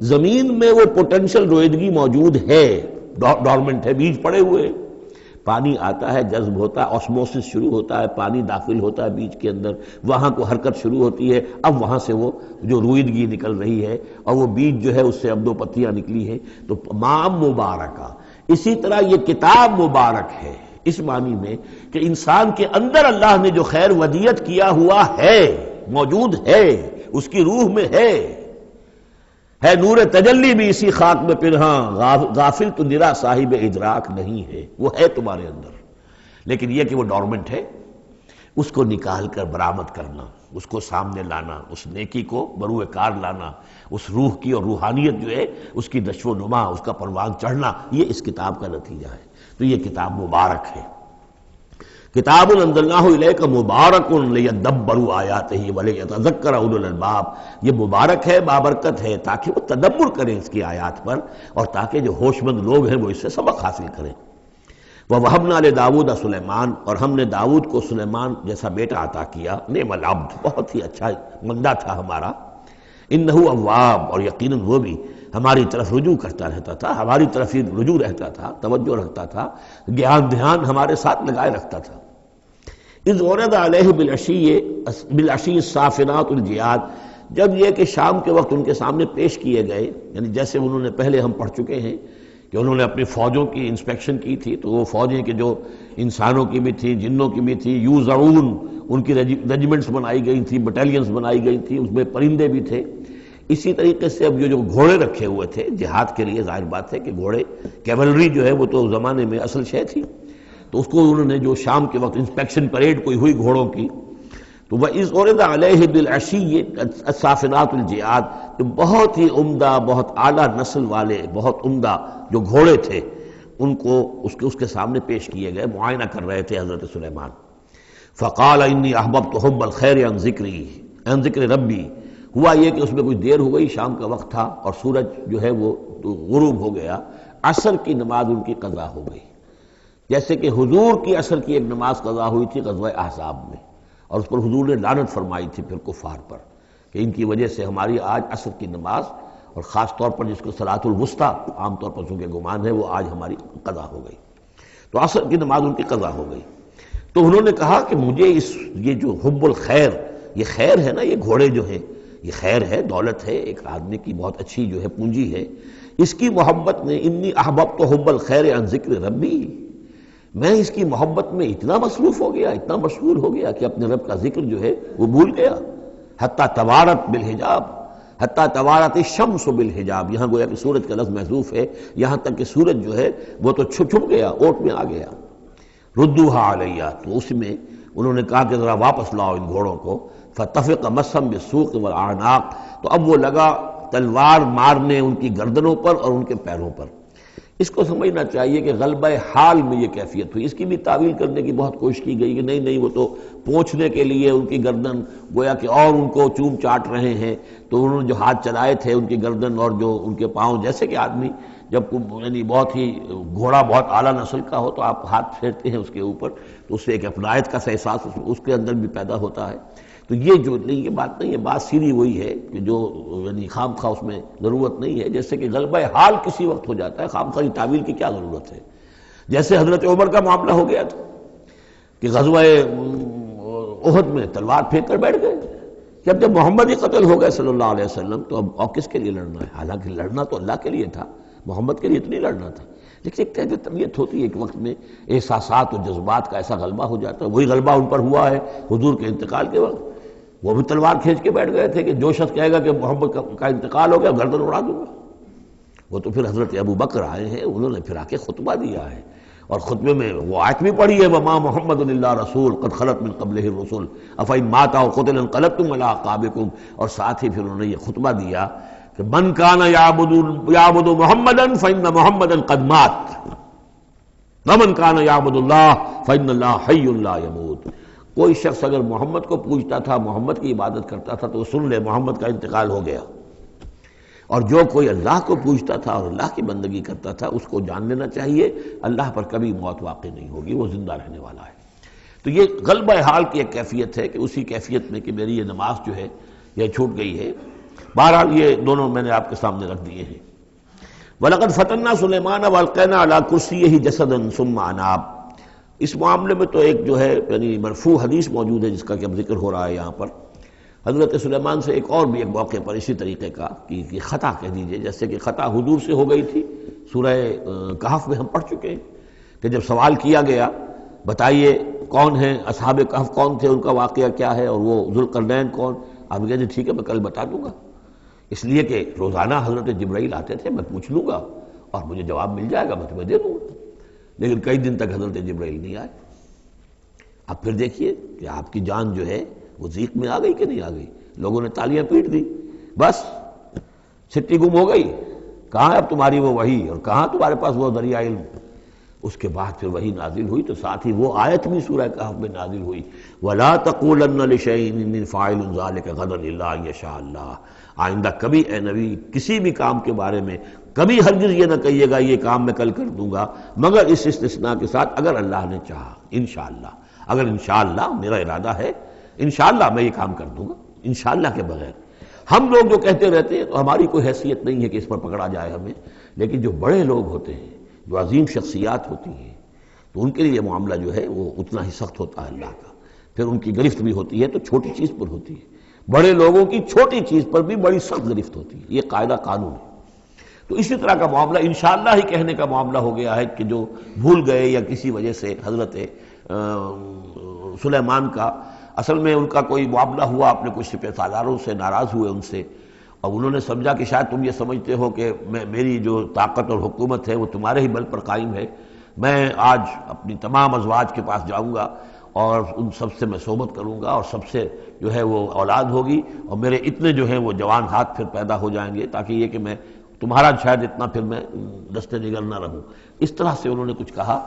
زمین میں وہ پوٹینشل رویدگی موجود ہے، ڈورمنٹ ہے، بیج پڑے ہوئے، پانی آتا ہے، جذب ہوتا ہے، آسموسس شروع ہوتا ہے، پانی داخل ہوتا ہے بیج کے اندر، وہاں کو حرکت شروع ہوتی ہے، اب وہاں سے وہ جو رویدگی نکل رہی ہے اور وہ بیج جو ہے اس سے اب 2 پتیاں نکلی ہیں، تو ماء مبارکہ۔ اسی طرح یہ کتاب مبارک ہے، اس معنی میں کہ انسان کے اندر اللہ نے جو خیر ودیت کیا ہوا ہے، موجود ہے، اس کی روح میں ہے نور تجلی بھی اسی خاک میں پنہاں، غافل تو نرا صاحب ادراک نہیں ہے، وہ ہے تمہارے اندر، لیکن یہ کہ وہ ڈورمنٹ ہے، اس کو نکال کر برآمد کرنا، اس کو سامنے لانا، اس نیکی کو بروئے کار لانا، اس روح کی اور روحانیت جو ہے اس کی نشو و نما، اس کا پروان چڑھنا، یہ اس کتاب کا نتیجہ ہے۔ تو یہ کتاب مبارک ہے، کتاب انزلناہ الیک مبارک لیدبروا آیاتہ ولیتذکر اولو الالباب، یہ مبارک ہے، بابرکت ہے، تاکہ وہ تدبر کریں اس کی آیات پر، اور تاکہ جو ہوش مند لوگ ہیں وہ اس سے سبق حاصل کریں۔ وَوَهَبْنَا لِدَاوُودَ سلیمان، اور ہم نے داؤد کو سلیمان جیسا بیٹا عطا کیا، نعم العبد، بہت ہی اچھا بندہ تھا ہمارا، انہ اواب، اور یقیناً وہ بھی ہماری طرف رجوع کرتا رہتا تھا، ہماری طرف ہی رجوع رہتا تھا، توجہ رکھتا تھا، گیان دھیان ہمارے ساتھ لگائے رکھتا تھا۔ اذ ورد علیہ بالعشی الصافنات الجیاد، جب یہ کہ شام کے وقت ان کے سامنے پیش کیے گئے، یعنی جیسے انہوں نے پہلے ہم پڑھ چکے ہیں کہ انہوں نے اپنی فوجوں کی انسپیکشن کی تھی، تو وہ فوجیں کہ جو انسانوں کی بھی تھیں، جنوں کی بھی تھی، یوزعون، ان کی ریجیمنٹس بنائی گئی تھیں، بٹالینز بنائی گئی تھیں، اس میں پرندے بھی تھے۔ اسی طریقے سے اب جو گھوڑے رکھے ہوئے تھے جہاد کے لیے، ظاہر بات ہے کہ گھوڑے، کیولری جو ہے وہ تو اس زمانے میں اصل شے تھی، تو اس کو انہوں نے جو شام کے وقت انسپیکشن پریڈ کوئی ہوئی گھوڑوں کی، تو وَإِذْ عُرِضَ عَلَيْهِ بِالْعَشِيِّ الصَّافِنَاتُ الْجِيَادُ، تو بہت ہی عمدہ، بہت اعلیٰ نسل والے، بہت عمدہ جو گھوڑے تھے، ان کو اس کے سامنے پیش کیے گئے، معائنہ کر رہے تھے حضرت سلیمان۔ فَقَالَ إِنِّي أَحْبَبْتُ حُبَّ الْخَيْرِ عَنْ ذِكْرِ رَبِّي، ہوا یہ کہ اس میں کچھ دیر ہو گئی، شام کا وقت تھا اور سورج جو ہے وہ غروب ہو گیا، عصر کی نماز ان کی قضا ہو گئی، جیسے کہ حضور کی عصر کی ایک نماز قضا ہوئی تھی غزوہ احزاب میں، اور اس پر حضور نے لعنت فرمائی تھی پھر کفار پر کہ ان کی وجہ سے ہماری آج عصر کی نماز، اور خاص طور پر جس کو صلاۃ الوسطیٰ عام طور پر چونکہ گمان ہے، وہ آج ہماری قضا ہو گئی، تو عصر کی نماز ان کی قضا ہو گئی۔ تو انہوں نے کہا کہ مجھے یہ جو حب الخیر، یہ خیر ہے نا، یہ گھوڑے جو ہیں یہ خیر ہے، دولت ہے، ایک آدمی کی بہت اچھی جو ہے پونجی ہے، اس کی محبت نے، انی احببت حب الخیر عن ذکر ربی، میں اس کی محبت میں اتنا مصروف ہو گیا، اتنا مشغول ہو گیا کہ اپنے رب کا ذکر جو ہے وہ بھول گیا۔ حتیٰ توارت بالحجاب، حتیٰ توارت الشمس بالحجاب، یہاں گویا کہ سورج کا لفظ محذوف ہے، یہاں تک کہ سورج جو ہے وہ تو چھپ گیا، اوٹ میں آ گیا۔ ردوہا علیہ، تو اس میں انہوں نے کہا کہ ذرا واپس لاؤ ان گھوڑوں کو۔ فطفق مسحا بالسوق والاعناق، تو اب وہ لگا تلوار مارنے ان کی گردنوں پر اور ان کے پیروں پر۔ اس کو سمجھنا چاہیے کہ غلبہ حال میں یہ کیفیت ہوئی. اس کی بھی تعویل کرنے کی بہت کوشش کی گئی کہ نہیں وہ تو پوچھنے کے لیے ان کی گردن گویا کہ اور ان کو چوم چاٹ رہے ہیں، تو انہوں نے جو ہاتھ چلائے تھے ان کی گردن اور جو ان کے پاؤں، جیسے کہ آدمی جب یعنی بہت ہی گھوڑا بہت اعلیٰ نسل کا ہو تو آپ ہاتھ پھیرتے ہیں اس کے اوپر، تو اس سے ایک اپنائیت کا احساس اس کے اندر بھی پیدا ہوتا ہے. تو یہ جو نہیں، یہ بات نہیں ہے، بات سیدھی وہی ہے کہ جو یعنی خام خواہ اس میں ضرورت نہیں ہے. جیسے کہ غلبہ حال کسی وقت ہو جاتا ہے، خام خواہ تعویل کی کیا ضرورت ہے. جیسے حضرت عمر کا معاملہ ہو گیا تھا کہ غزوہ احد میں تلوار پھینک کر بیٹھ گئے کہ اب جب محمد ہی قتل ہو گئے صلی اللہ علیہ وسلم تو اب اور کس کے لیے لڑنا ہے. حالانکہ لڑنا تو اللہ کے لیے تھا، محمد کے لیے تو نہیں لڑنا تھا. لیکن ایک تہذیب طبیعت ہوتی ہے، ایک وقت میں احساسات و جذبات کا ایسا غلبہ ہو جاتا ہے. وہی غلبہ ان پر ہوا ہے حضور کے انتقال کے وقت. وہ بھی تلوار کھینچ کے بیٹھ گئے تھے کہ جو شخص کہے گا کہ محمد کا انتقال ہو گیا گردن اڑا دوں گا. وہ تو پھر حضرت ابو بکر آئے ہیں، انہوں نے پھر آ کے خطبہ دیا ہے، اور خطبے میں وہ آیت بھی پڑھی ہے وَمَا مُحَمَّدٌ إِلَّا رَسُولٌ قَدْ خَلَتْ مِن قَبْلِهِ الرُّسُلُ أَفَإِن مَاتَ أَوْ قُتِلَ انقلبتم عَلَىٰ أَعْقَابِكُمْ. اور ساتھ ہی پھر انہوں نے یہ خطبہ دیا کہ مَن كَانَ يَعْبُدُ مُحَمَّدًا فَإِنَّ مُحَمَّدًا قَدْ مَاتَ وَمَن كَانَ يَعْبُدُ اللَّهَ فَإِنَّ اللَّهَ حَيٌّ لَا يَمُوتُ. کوئی شخص اگر محمد کو پوجتا تھا، محمد کی عبادت کرتا تھا تو سن لے محمد کا انتقال ہو گیا. اور جو کوئی اللہ کو پوجتا تھا اور اللہ کی بندگی کرتا تھا اس کو جان لینا چاہیے اللہ پر کبھی موت واقع نہیں ہوگی، وہ زندہ رہنے والا ہے. تو یہ غلبہ حال کی ایک کیفیت ہے کہ اسی کیفیت میں کہ میری یہ نماز جو ہے یہ چھوٹ گئی ہے. بہرحال یہ دونوں میں نے آپ کے سامنے رکھ دیے ہیں. وَلَقَدْ فَتَنَّا سُلَيْمَانَ وَأَلْقَيْنَا عَلَىٰ كُرْسِيِّهِ جَسَدًا ثُمَّ أَنَابَ. اس معاملے میں تو ایک جو ہے یعنی مرفوع حدیث موجود ہے جس کا کہ اب ذکر ہو رہا ہے یہاں پر. حضرت سلیمان سے ایک اور بھی ایک موقع پر اسی طریقے کا کہ خطا کہہ دیجئے، جیسے کہ خطا حضور سے ہو گئی تھی. سورہ کہف میں ہم پڑھ چکے ہیں کہ جب سوال کیا گیا بتائیے کون ہیں اصحاب کہف، کون تھے، ان کا واقعہ کیا ہے، اور وہ ذوالقرنین کون. آپ کہتے ہیں ٹھیک ہے میں کل بتا دوں گا، اس لیے کہ روزانہ حضرت جبرائیل آتے تھے، میں پوچھ لوں گا اور مجھے جواب مل جائے گا، میں تمہیں دے دوں گا. لیکن کئی دن تک حضرت جبرائیل نہیں آئے. اب پھر دیکھیے کہ آپ کی جان جو ہے وہ ضیق میں آ گئی کہ نہیں آ گئی. لوگوں نے تالیاں پیٹ دی، بس چھٹی گم ہو گئی. کہاں اب تمہاری وہ وحی، اور کہاں تمہارے پاس وہ ذریعہ علم. اس کے بعد پھر وحی نازل ہوئی تو ساتھ ہی وہ آیت بھی سورہ کہف میں نازل ہوئی وَلَا تَقُولَنَّ لِشَيْءٍ إِنِّي فَاعِلٌ ذَلِكَ غَدًا إِلَّا أَن يَشَاءَ اللَّهُ. آئندہ کبھی اے نبی کسی بھی کام کے بارے میں کبھی ہرگز یہ نہ کہیے گا یہ کام میں کل کر دوں گا مگر اس استثناء کے ساتھ اگر اللہ نے چاہا، انشاءاللہ. اگر انشاءاللہ میرا ارادہ ہے انشاءاللہ میں یہ کام کر دوں گا، انشاءاللہ کے بغیر. ہم لوگ جو کہتے رہتے ہیں تو ہماری کوئی حیثیت نہیں ہے کہ اس پر پکڑا جائے ہمیں. لیکن جو بڑے لوگ ہوتے ہیں، جو عظیم شخصیات ہوتی ہیں، تو ان کے لیے یہ معاملہ جو ہے وہ اتنا ہی سخت ہوتا ہے اللہ کا. پھر ان کی گرفت بھی ہوتی ہے تو چھوٹی چیز پر ہوتی ہے. بڑے لوگوں کی چھوٹی چیز پر بھی بڑی سخت گرفت ہوتی ہے، یہ قاعدہ قانون ہے. تو اسی طرح کا معاملہ انشاءاللہ ہی کہنے کا معاملہ ہو گیا ہے کہ جو بھول گئے یا کسی وجہ سے حضرت سلیمان کا اصل میں ان کا کوئی معاملہ ہوا، اپنے کچھ سپہ سالاروں سے ناراض ہوئے ان سے، اور انہوں نے سمجھا کہ شاید تم یہ سمجھتے ہو کہ میری جو طاقت اور حکومت ہے وہ تمہارے ہی بل پر قائم ہے. میں آج اپنی تمام ازواج کے پاس جاؤں گا اور ان سب سے میں صحبت کروں گا اور سب سے جو ہے وہ اولاد ہوگی، اور میرے اتنے جو ہیں وہ جوان ہاتھ پھر پیدا ہو جائیں گے تاکہ یہ کہ میں تمہارا شاید اتنا پھر میں دستے نگر نہ رہوں. اس طرح سے انہوں نے کچھ کہا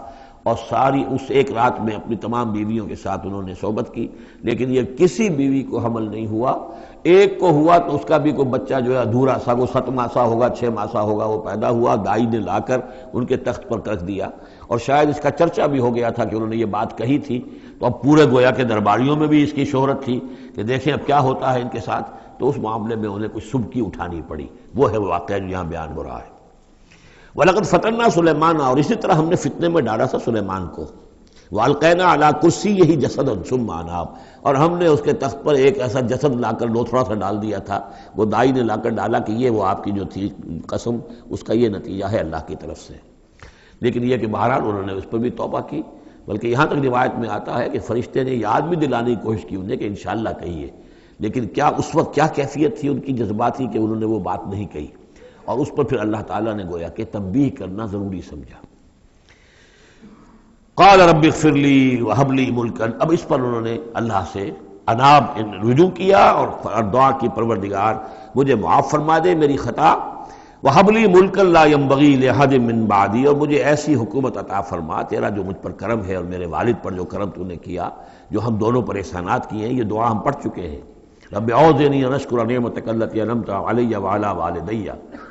اور ساری اس ایک رات میں اپنی تمام بیویوں کے ساتھ انہوں نے صحبت کی. لیکن یہ کسی بیوی کو حمل نہیں ہوا. ایک کو ہوا تو اس کا بھی کوئی بچہ جو ہے ادھورا سا، وہ 7 ماسا ہوگا 6 ماسا ہوگا، وہ پیدا ہوا. دائی نے لا کر ان کے تخت پر رکھ دیا، اور شاید اس کا چرچا بھی ہو گیا تھا کہ انہوں نے یہ بات کہی تھی. تو اب پورے گویا کے درباریوں میں بھی اس کی شہرت تھی کہ دیکھیں اب کیا ہوتا ہے ان کے ساتھ. تو اس معاملے میں انہیں کچھ سبکی اٹھانی پڑی. وہ ہے وہ واقعہ جو یہاں بیان ہو رہا ہے. وَلَقَدْ فَتَنَّا سُلَيْمَانَ، اور اسی طرح ہم نے فتنے میں ڈالا تھا سلیمان کو. وَأَلْقَيْنَا عَلَىٰ كُرْسِيِّهِ جَسَدًا ثُمَّ أَنَابَ، اور ہم نے اس کے تخت پر ایک ایسا جسد لا کر لوتھڑا سا ڈال دیا تھا. وہ دائی نے لا کر ڈالا کہ یہ وہ آپ کی جو تھی قسم اس کا یہ نتیجہ ہے اللہ کی طرف سے. لیکن یہ کہ بہرحال انہوں نے اس پر بھی توبہ کی. بلکہ یہاں تک روایت میں آتا ہے کہ فرشتے نے یاد بھی دلانے کی کوشش کی انہیں کہ انشاءاللہ کہیے، لیکن کیا اس وقت کیا کیفیت تھی ان کی جذباتی کہ انہوں نے وہ بات نہیں کہی. اور اس پر پھر اللہ تعالیٰ نے گویا کہ تنبیہ کرنا ضروری سمجھا. قال رب اغفر لی وہب لی ملکا، اب اس پر انہوں نے اللہ سے رجوع کیا اور دعا کی پروردگار مجھے معاف فرما دے میری خطا، وَهَبْ لِي مُلْكًا لَا يَنبَغِي لِأَحَدٍ مِّن بَعْدِي، اور مجھے ایسی حکومت عطا فرما، تیرا جو مجھ پر کرم ہے اور میرے والد پر جو کرم تو نے کیا، جو ہم دونوں پر احسانات کیے ہیں، یہ دعا ہم پڑھ چکے ہیں۔ رب اعوذنی ان اشکر نعمتک التی انعمت علی وعلی والدی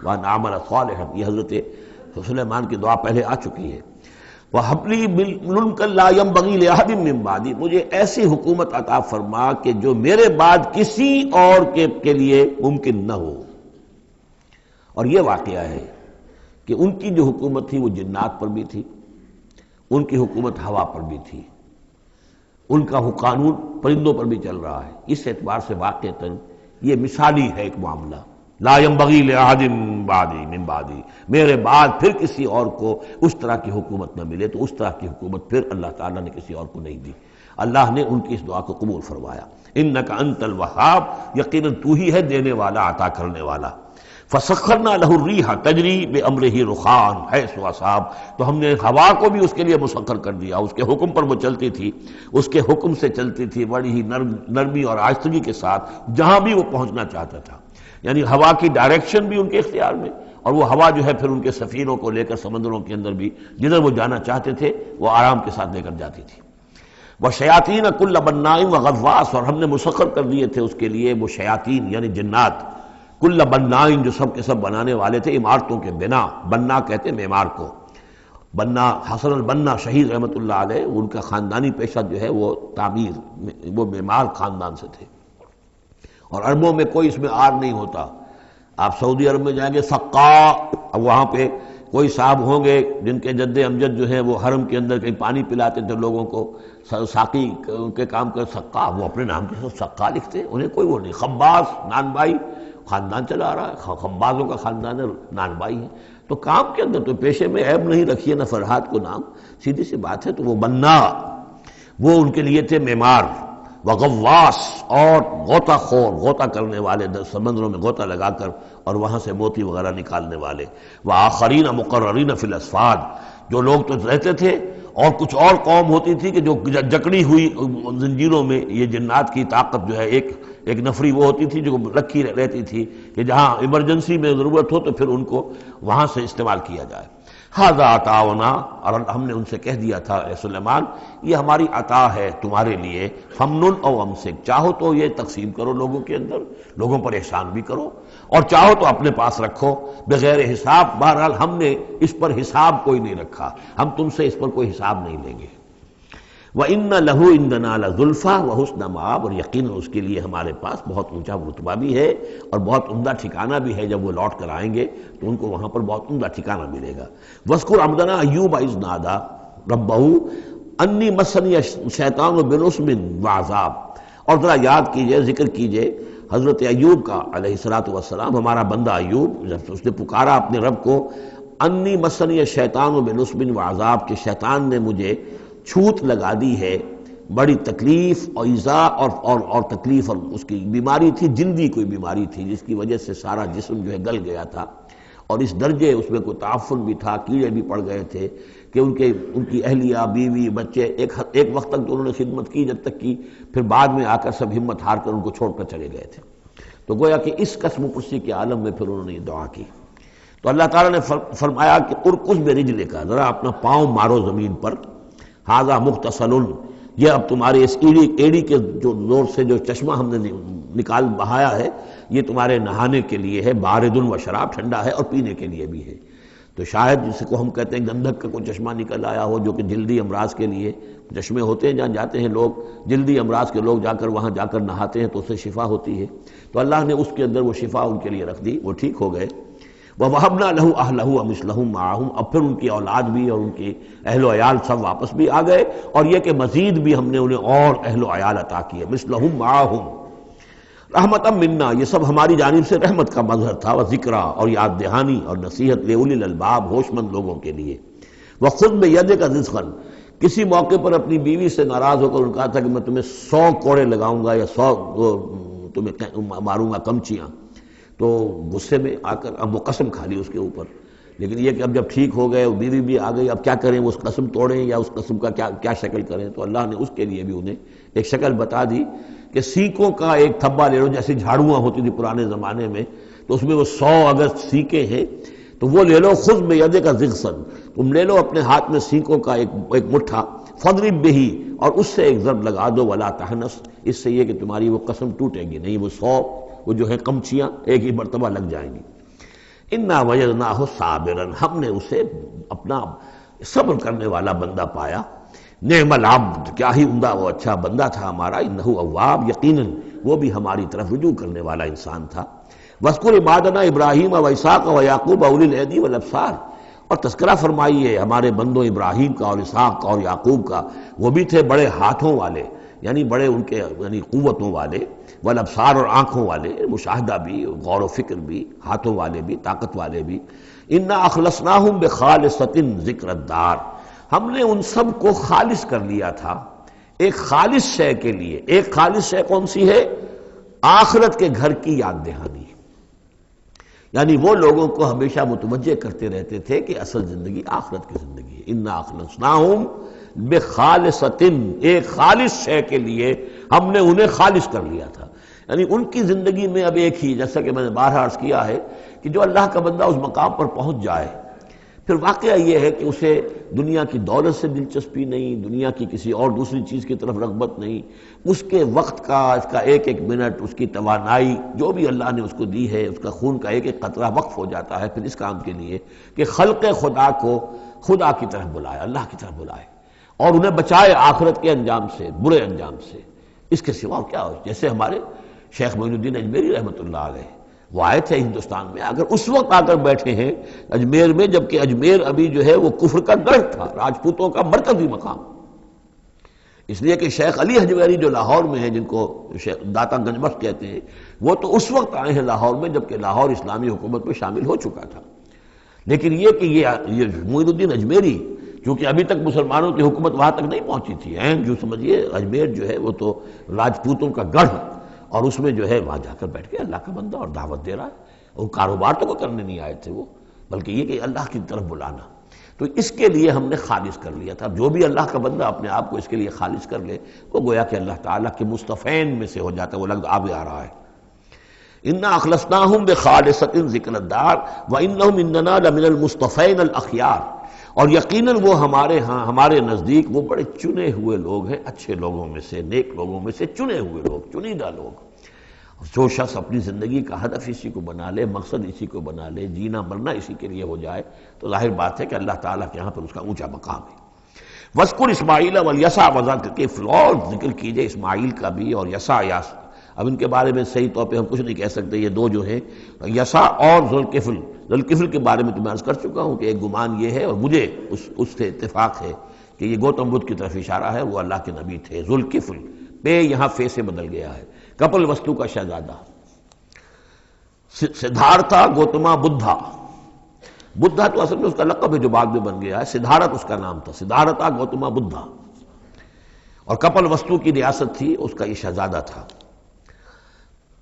وان اعمل صالحا، یہ حضرت سلیمان کی دعا پہلے آ چکی ہے۔ وَهَبْ لِي مُلْكًا لَا يَنبَغِي لِأَحَدٍ مِّن بَعْدِي، مجھے ایسی حکومت عطا فرما کہ جو میرے بعد کسی اور کے لیے ممکن نہ ہو۔ اور یہ واقعہ ہے کہ ان کی جو حکومت تھی وہ جنات پر بھی تھی، ان کی حکومت ہوا پر بھی تھی، ان کا قانون پرندوں پر بھی چل رہا ہے۔ اس اعتبار سے واقعتاً یہ مثالی ہے ایک معاملہ، لا ينبغی لأحد من بعدی، میرے بعد پھر کسی اور کو اس طرح کی حکومت نہ ملے، تو اس طرح کی حکومت پھر اللہ تعالیٰ نے کسی اور کو نہیں دی۔ اللہ نے ان کی اس دعا کو قبول فرمایا۔ انک انت الوہاب، یقیناً تو ہی ہے دینے والا، عطا کرنے والا۔ فسخرنا له الریح تجری بامرہ رخاء حیث اصاب، تو ہم نے ہوا کو بھی اس کے لیے مسخر کر دیا، اس کے حکم پر وہ چلتی تھی، اس کے حکم سے چلتی تھی بڑی ہی نرمی اور آہستگی کے ساتھ جہاں بھی وہ پہنچنا چاہتا تھا۔ یعنی ہوا کی ڈائریکشن بھی ان کے اختیار میں، اور وہ ہوا جو ہے پھر ان کے سفینوں کو لے کر سمندروں کے اندر بھی جدھر وہ جانا چاہتے تھے وہ آرام کے ساتھ لے کر جاتی تھی۔ وشیاطین کل بناء وغواص، اور ہم نے مسخر کر دیے تھے اس کے لیے وہ شیاطین یعنی جنات، کل بناء جو سب کے سب بنانے والے تھے، عمارتوں کے بنا، بنا کہتے ہیں معمار کو۔ بنا حسن البنا شہید رحمۃ اللہ علیہ، ان کا خاندانی پیشہ جو ہے وہ تعمیر، وہ معمار خاندان سے تھے، اور عربوں میں کوئی اس میں آر نہیں ہوتا۔ آپ سعودی عرب میں جائیں گے سقا، اب وہاں پہ کوئی صاحب ہوں گے جن کے جد امجد جو ہے وہ حرم کے اندر کہیں پانی پلاتے تھے لوگوں کو، ساقی کے کام کر، سقا، وہ اپنے نام کے ساتھ سقا لکھتے، انہیں کوئی وہ نہیں۔ خباز نان بائی خاندان چلا رہا ہے، خبازوں کا خاندان ہے، نان بائی ہے، تو کام کے اندر تو پیشے میں عیب نہیں رکھیے نہ فرحات کو نام، سیدھی سی بات ہے۔ تو وہ بنا، وہ ان کے لیے تھے معمار، وغواص، اور غوطہ خور، غوطہ کرنے والے، سمندروں میں غوطہ لگا کر اور وہاں سے موتی وغیرہ نکالنے والے، وآخرین مقررین فی الاسفاد، جو لوگ تو رہتے تھے، اور کچھ اور قوم ہوتی تھی کہ جو جکڑی ہوئی زنجیروں میں، یہ جنات کی طاقت جو ہے ایک نفری وہ ہوتی تھی جو رکھی رہتی تھی کہ جہاں ایمرجنسی میں ضرورت ہو تو پھر ان کو وہاں سے استعمال کیا جائے۔ ھذا عطاؤنا، اور ہم نے ان سے کہہ دیا تھا اے سلیمان یہ ہماری عطا ہے تمہارے لیے، فمنن او امسک، چاہو تو یہ تقسیم کرو لوگوں کے اندر، لوگوں پر احسان بھی کرو، اور چاہو تو اپنے پاس رکھو بغیر حساب۔ بہرحال ہم نے اس پر حساب کوئی نہیں رکھا، ہم تم سے اس پر کوئی حساب نہیں لیں گے۔ وَإِنَّ لَهُ عِندَنَا لَزُلْفَىٰ وَحُسْنَ مَآبٍ، اور یقیناً اس کے لیے ہمارے پاس بہت اونچا رتبہ بھی ہے اور بہت عمدہ ٹھکانہ بھی ہے، جب وہ لوٹ کر آئیں گے تو ان کو وہاں پر بہت عمدہ ٹھکانہ ملے گا۔ وَاذْكُرْ عَبْدَنَا أَيُّوبَ إِذْ نَادَىٰ رَبَّهُ أَنِّي مَسَّنِيَ الشَّيْطَانُ بِنُصْبٍ وَعَذَابٍ، اور ذرا یاد کیجئے، ذکر کیجئے حضرت ایوب کا علیہ السلام، ہمارا بندہ ایوب، جب اس نے پکارا اپنے رب کو، انی مسنی الشیطان بنصب وعذاب، کہ شیطان نے مجھے چھوت لگا دی ہے، بڑی تکلیف اور ایذا اور تکلیف، اور اس کی بیماری تھی، جلدی کوئی بیماری تھی جس کی وجہ سے سارا جسم جو ہے گل گیا تھا، اور اس درجے اس میں کوئی تعفن بھی تھا، کیڑے بھی پڑ گئے تھے کہ ان کی اہلیہ، بیوی، بچے ایک وقت تک تو انہوں نے خدمت کی، جب تک کی پھر بعد میں آ کر سب ہمت ہار کر ان کو چھوڑ کر چلے گئے تھے۔ تو گویا کہ اس قسم پرسی کے عالم میں پھر انہوں نے یہ دعا کی، تو اللہ تعالیٰ نے فرمایا کہ ارکض برجلک، ذرا اپنا پاؤں مارو زمین پر، ھذا مغتسل، یہ اب تمہارے اس ایڑی کے جو زور سے جو چشمہ ہم نے نکال بہایا ہے، یہ تمہارے نہانے کے لیے ہے، بارد و شراب، ٹھنڈا ہے، اور پینے کے لیے بھی ہے۔ تو شاید جس کو ہم کہتے ہیں گندھک کا کوئی چشمہ نکل آیا ہو، جو کہ جلدی امراض کے لیے چشمے ہوتے ہیں، جہاں جاتے ہیں لوگ جلدی امراض کے لوگ جا کر وہاں جا کر نہاتے ہیں تو اس سے شفا ہوتی ہے، تو اللہ نے اس کے اندر وہ شفا ان کے لیے رکھ دی، وہ ٹھیک ہو گئے۔ وَوَهَبْنَا لَهُ أَهْلَهُ وَمِثْلَهُم مَّعَهُمْ، اب پھر ان کی اولاد بھی اور ان کی اہل و عیال سب واپس بھی آ گئے، اور یہ کہ مزید بھی ہم نے انہیں اور اہل و عیال عطا کیے، مِثْلَهُم مَّعَهُمْ رحمتًا مِنَّا، یہ سب ہماری جانب سے رحمت کا مظہر تھا، وذکریٰ، اور یاد دہانی اور نصیحت، لِأُولِي الْأَلْبَاب، ہوش مند لوگوں کے لیے۔ وَخُذْ بِيَدِكَ رِزْقًا، کسی موقع پر اپنی بیوی سے ناراض ہو کر ان کہا تھا کہ میں تمہیں 100 کوڑے لگاؤں گا یا 100 تمہیں ماروں گا کمچیاں، تو غصے میں آ کر اب وہ قسم کھا لی اس کے اوپر، لیکن یہ کہ اب جب ٹھیک ہو گئے، بیوی بھی آ گئی، اب کیا کریں، اس قسم توڑیں یا اس قسم کا کیا شکل کریں، تو اللہ نے اس کے لیے بھی انہیں ایک شکل بتا دی کہ سینکوں کا ایک تھبا لے لو، جیسے جھاڑواں ہوتی تھی پرانے زمانے میں، تو اس میں وہ 100 اگر سینکیں ہیں تو وہ لے لو، خذ بیدک ضغصا، تم لے لو اپنے ہاتھ میں سینکوں کا ایک مٹھا، فضرب بہ، اور اس سے ایک ضرب لگا دو، ولا تحنس، اس سے یہ کہ تمہاری وہ قسم ٹوٹے گی نہیں، وہ 100 وہ جو ہے قمچیاں ایک ہی مرتبہ لگ جائیں گی۔ انا وجدناہ صابرا، ہم نے اسے اپنا صبر کرنے والا بندہ پایا، نعم العبد، کیا ہی عمدہ وہ اچھا بندہ تھا ہمارا، انہ اواب، یقیناً وہ بھی ہماری طرف رجوع کرنے والا انسان تھا۔ وَاذْكُرْ عِبَادَنَا إِبْرَاهِيمَ وَإِسْحَاقَ وَيَعْقُوبَ أُولِي الْأَيْدِي وَالْأَبْصَارِ، اور تذکرہ فرمائیے ہمارے بندوں ابراہیم کا اور اسحاق کا اور یعقوب کا، وہ بھی تھے بڑے ہاتھوں والے، یعنی بڑے ان کے یعنی قوتوں والے، والابصار، اور آنکھوں والے، مشاہدہ بھی، غور و فکر بھی، ہاتھوں والے بھی، طاقت والے بھی۔ انا اخلصناہم بخالصۃ ذکر الدار، ہم نے ان سب کو خالص کر لیا تھا ایک خالص شے کے لیے۔ ایک خالص شے کون سی ہے؟ آخرت کے گھر کی یاد دہانی، یعنی وہ لوگوں کو ہمیشہ متوجہ کرتے رہتے تھے کہ اصل زندگی آخرت کی زندگی ہے۔ انا اخلصناہم بخالصۃ، ایک خالص شے کے لیے ہم نے انہیں خالص کر لیا تھا، یعنی ان کی زندگی میں اب ایک ہی، جیسا کہ میں نے بارہا عرض کیا ہے کہ جو اللہ کا بندہ اس مقام پر پہنچ جائے، پھر واقعہ یہ ہے کہ اسے دنیا کی دولت سے دلچسپی نہیں، دنیا کی کسی اور دوسری چیز کی طرف رغبت نہیں، اس کے وقت کا، اس کا ایک ایک منٹ، اس کی توانائی جو بھی اللہ نے اس کو دی ہے، اس کا خون کا ایک ایک قطرہ وقف ہو جاتا ہے پھر اس کام کے لیے کہ خلق خدا کو خدا کی طرف بلائے، اللہ کی طرف بلائے، اور انہیں بچائے آخرت کے انجام سے، برے انجام سے۔ اس کے سوا کیا ہو؟ جیسے ہمارے شیخ معین الدین اجمیری رحمۃ اللہ علیہ، وہ آئے تھے ہندوستان میں، اگر اس وقت آ کر بیٹھے ہیں اجمیر میں، جبکہ اجمیر ابھی جو ہے وہ کفر کا گڑھ تھا، راجپوتوں کا مرکزی مقام، اس لیے کہ شیخ علی حجویری جو لاہور میں ہیں، جن کو داتا گنج بخش کہتے ہیں، وہ تو اس وقت آئے ہیں لاہور میں جبکہ لاہور اسلامی حکومت میں شامل ہو چکا تھا۔ لیکن یہ کہ یہ معین الدین اجمیری، کیونکہ ابھی تک مسلمانوں کی حکومت وہاں تک نہیں پہنچی تھی، جو سمجھیے اجمیر جو ہے وہ تو راجپوتوں کا گڑھ، اور اس میں جو ہے وہاں جا کر بیٹھ کے اللہ کا بندہ اور دعوت دے رہا ہے، اور کاروبار تو کوئی کرنے نہیں آئے تھے وہ، بلکہ یہ کہ اللہ کی طرف بلانا۔ تو اس کے لیے ہم نے خالص کر لیا تھا۔ جو بھی اللہ کا بندہ اپنے آپ کو اس کے لیے خالص کر لے، وہ گویا کہ اللہ تعالیٰ کے مصطفین میں سے ہو جاتا ہے، وہ لفظ آگے آ رہا ہے۔ انا اخلصناہم بخالصۃ ذکر الدار وانہم عندنا لمن المصطفین الاخیار، اور یقیناً وہ ہمارے ہاں، ہمارے نزدیک وہ بڑے چنے ہوئے لوگ ہیں، اچھے لوگوں میں سے، نیک لوگوں میں سے چنے ہوئے لوگ، چنیدہ لوگ۔ جو شخص اپنی زندگی کا ہدف اسی کو بنا لے، مقصد اسی کو بنا لے، جینا مرنا اسی کے لیے ہو جائے، تو ظاہر بات ہے کہ اللہ تعالیٰ کے یہاں پر اس کا اونچا مقام ہے۔ وَاذْكُرْ إِسْمَاعِيلَ وَالْيَسَعَ وَذَا کے فلور ذکر کیجئے اسماعیل کا بھی اور یسع۔ اب ان کے بارے میں صحیح طور پہ ہم کچھ نہیں کہہ سکتے، یہ دو جو ہیں یسع اور ذوالکفل۔ ذوالکفل کے بارے میں تو میں عرض کر چکا ہوں کہ ایک گمان یہ ہے، اور مجھے اس سے اتفاق ہے کہ یہ گوتم بدھ کی طرف اشارہ ہے، وہ اللہ کے نبی تھے۔ ذوالکفل، پے یہاں فے سے بدل گیا ہے، کپل وستو کا شہزادہ، سدھارتھا گوتما بدھا۔ بدھا تو اصل میں اس کا لقب ہے جو بعد میں بن گیا ہے، سدھارتھ اس کا نام تھا، سدھارتھا گوتما بدھا، اور کپل وستو کی ریاست تھی، اس کا یہ شہزادہ تھا۔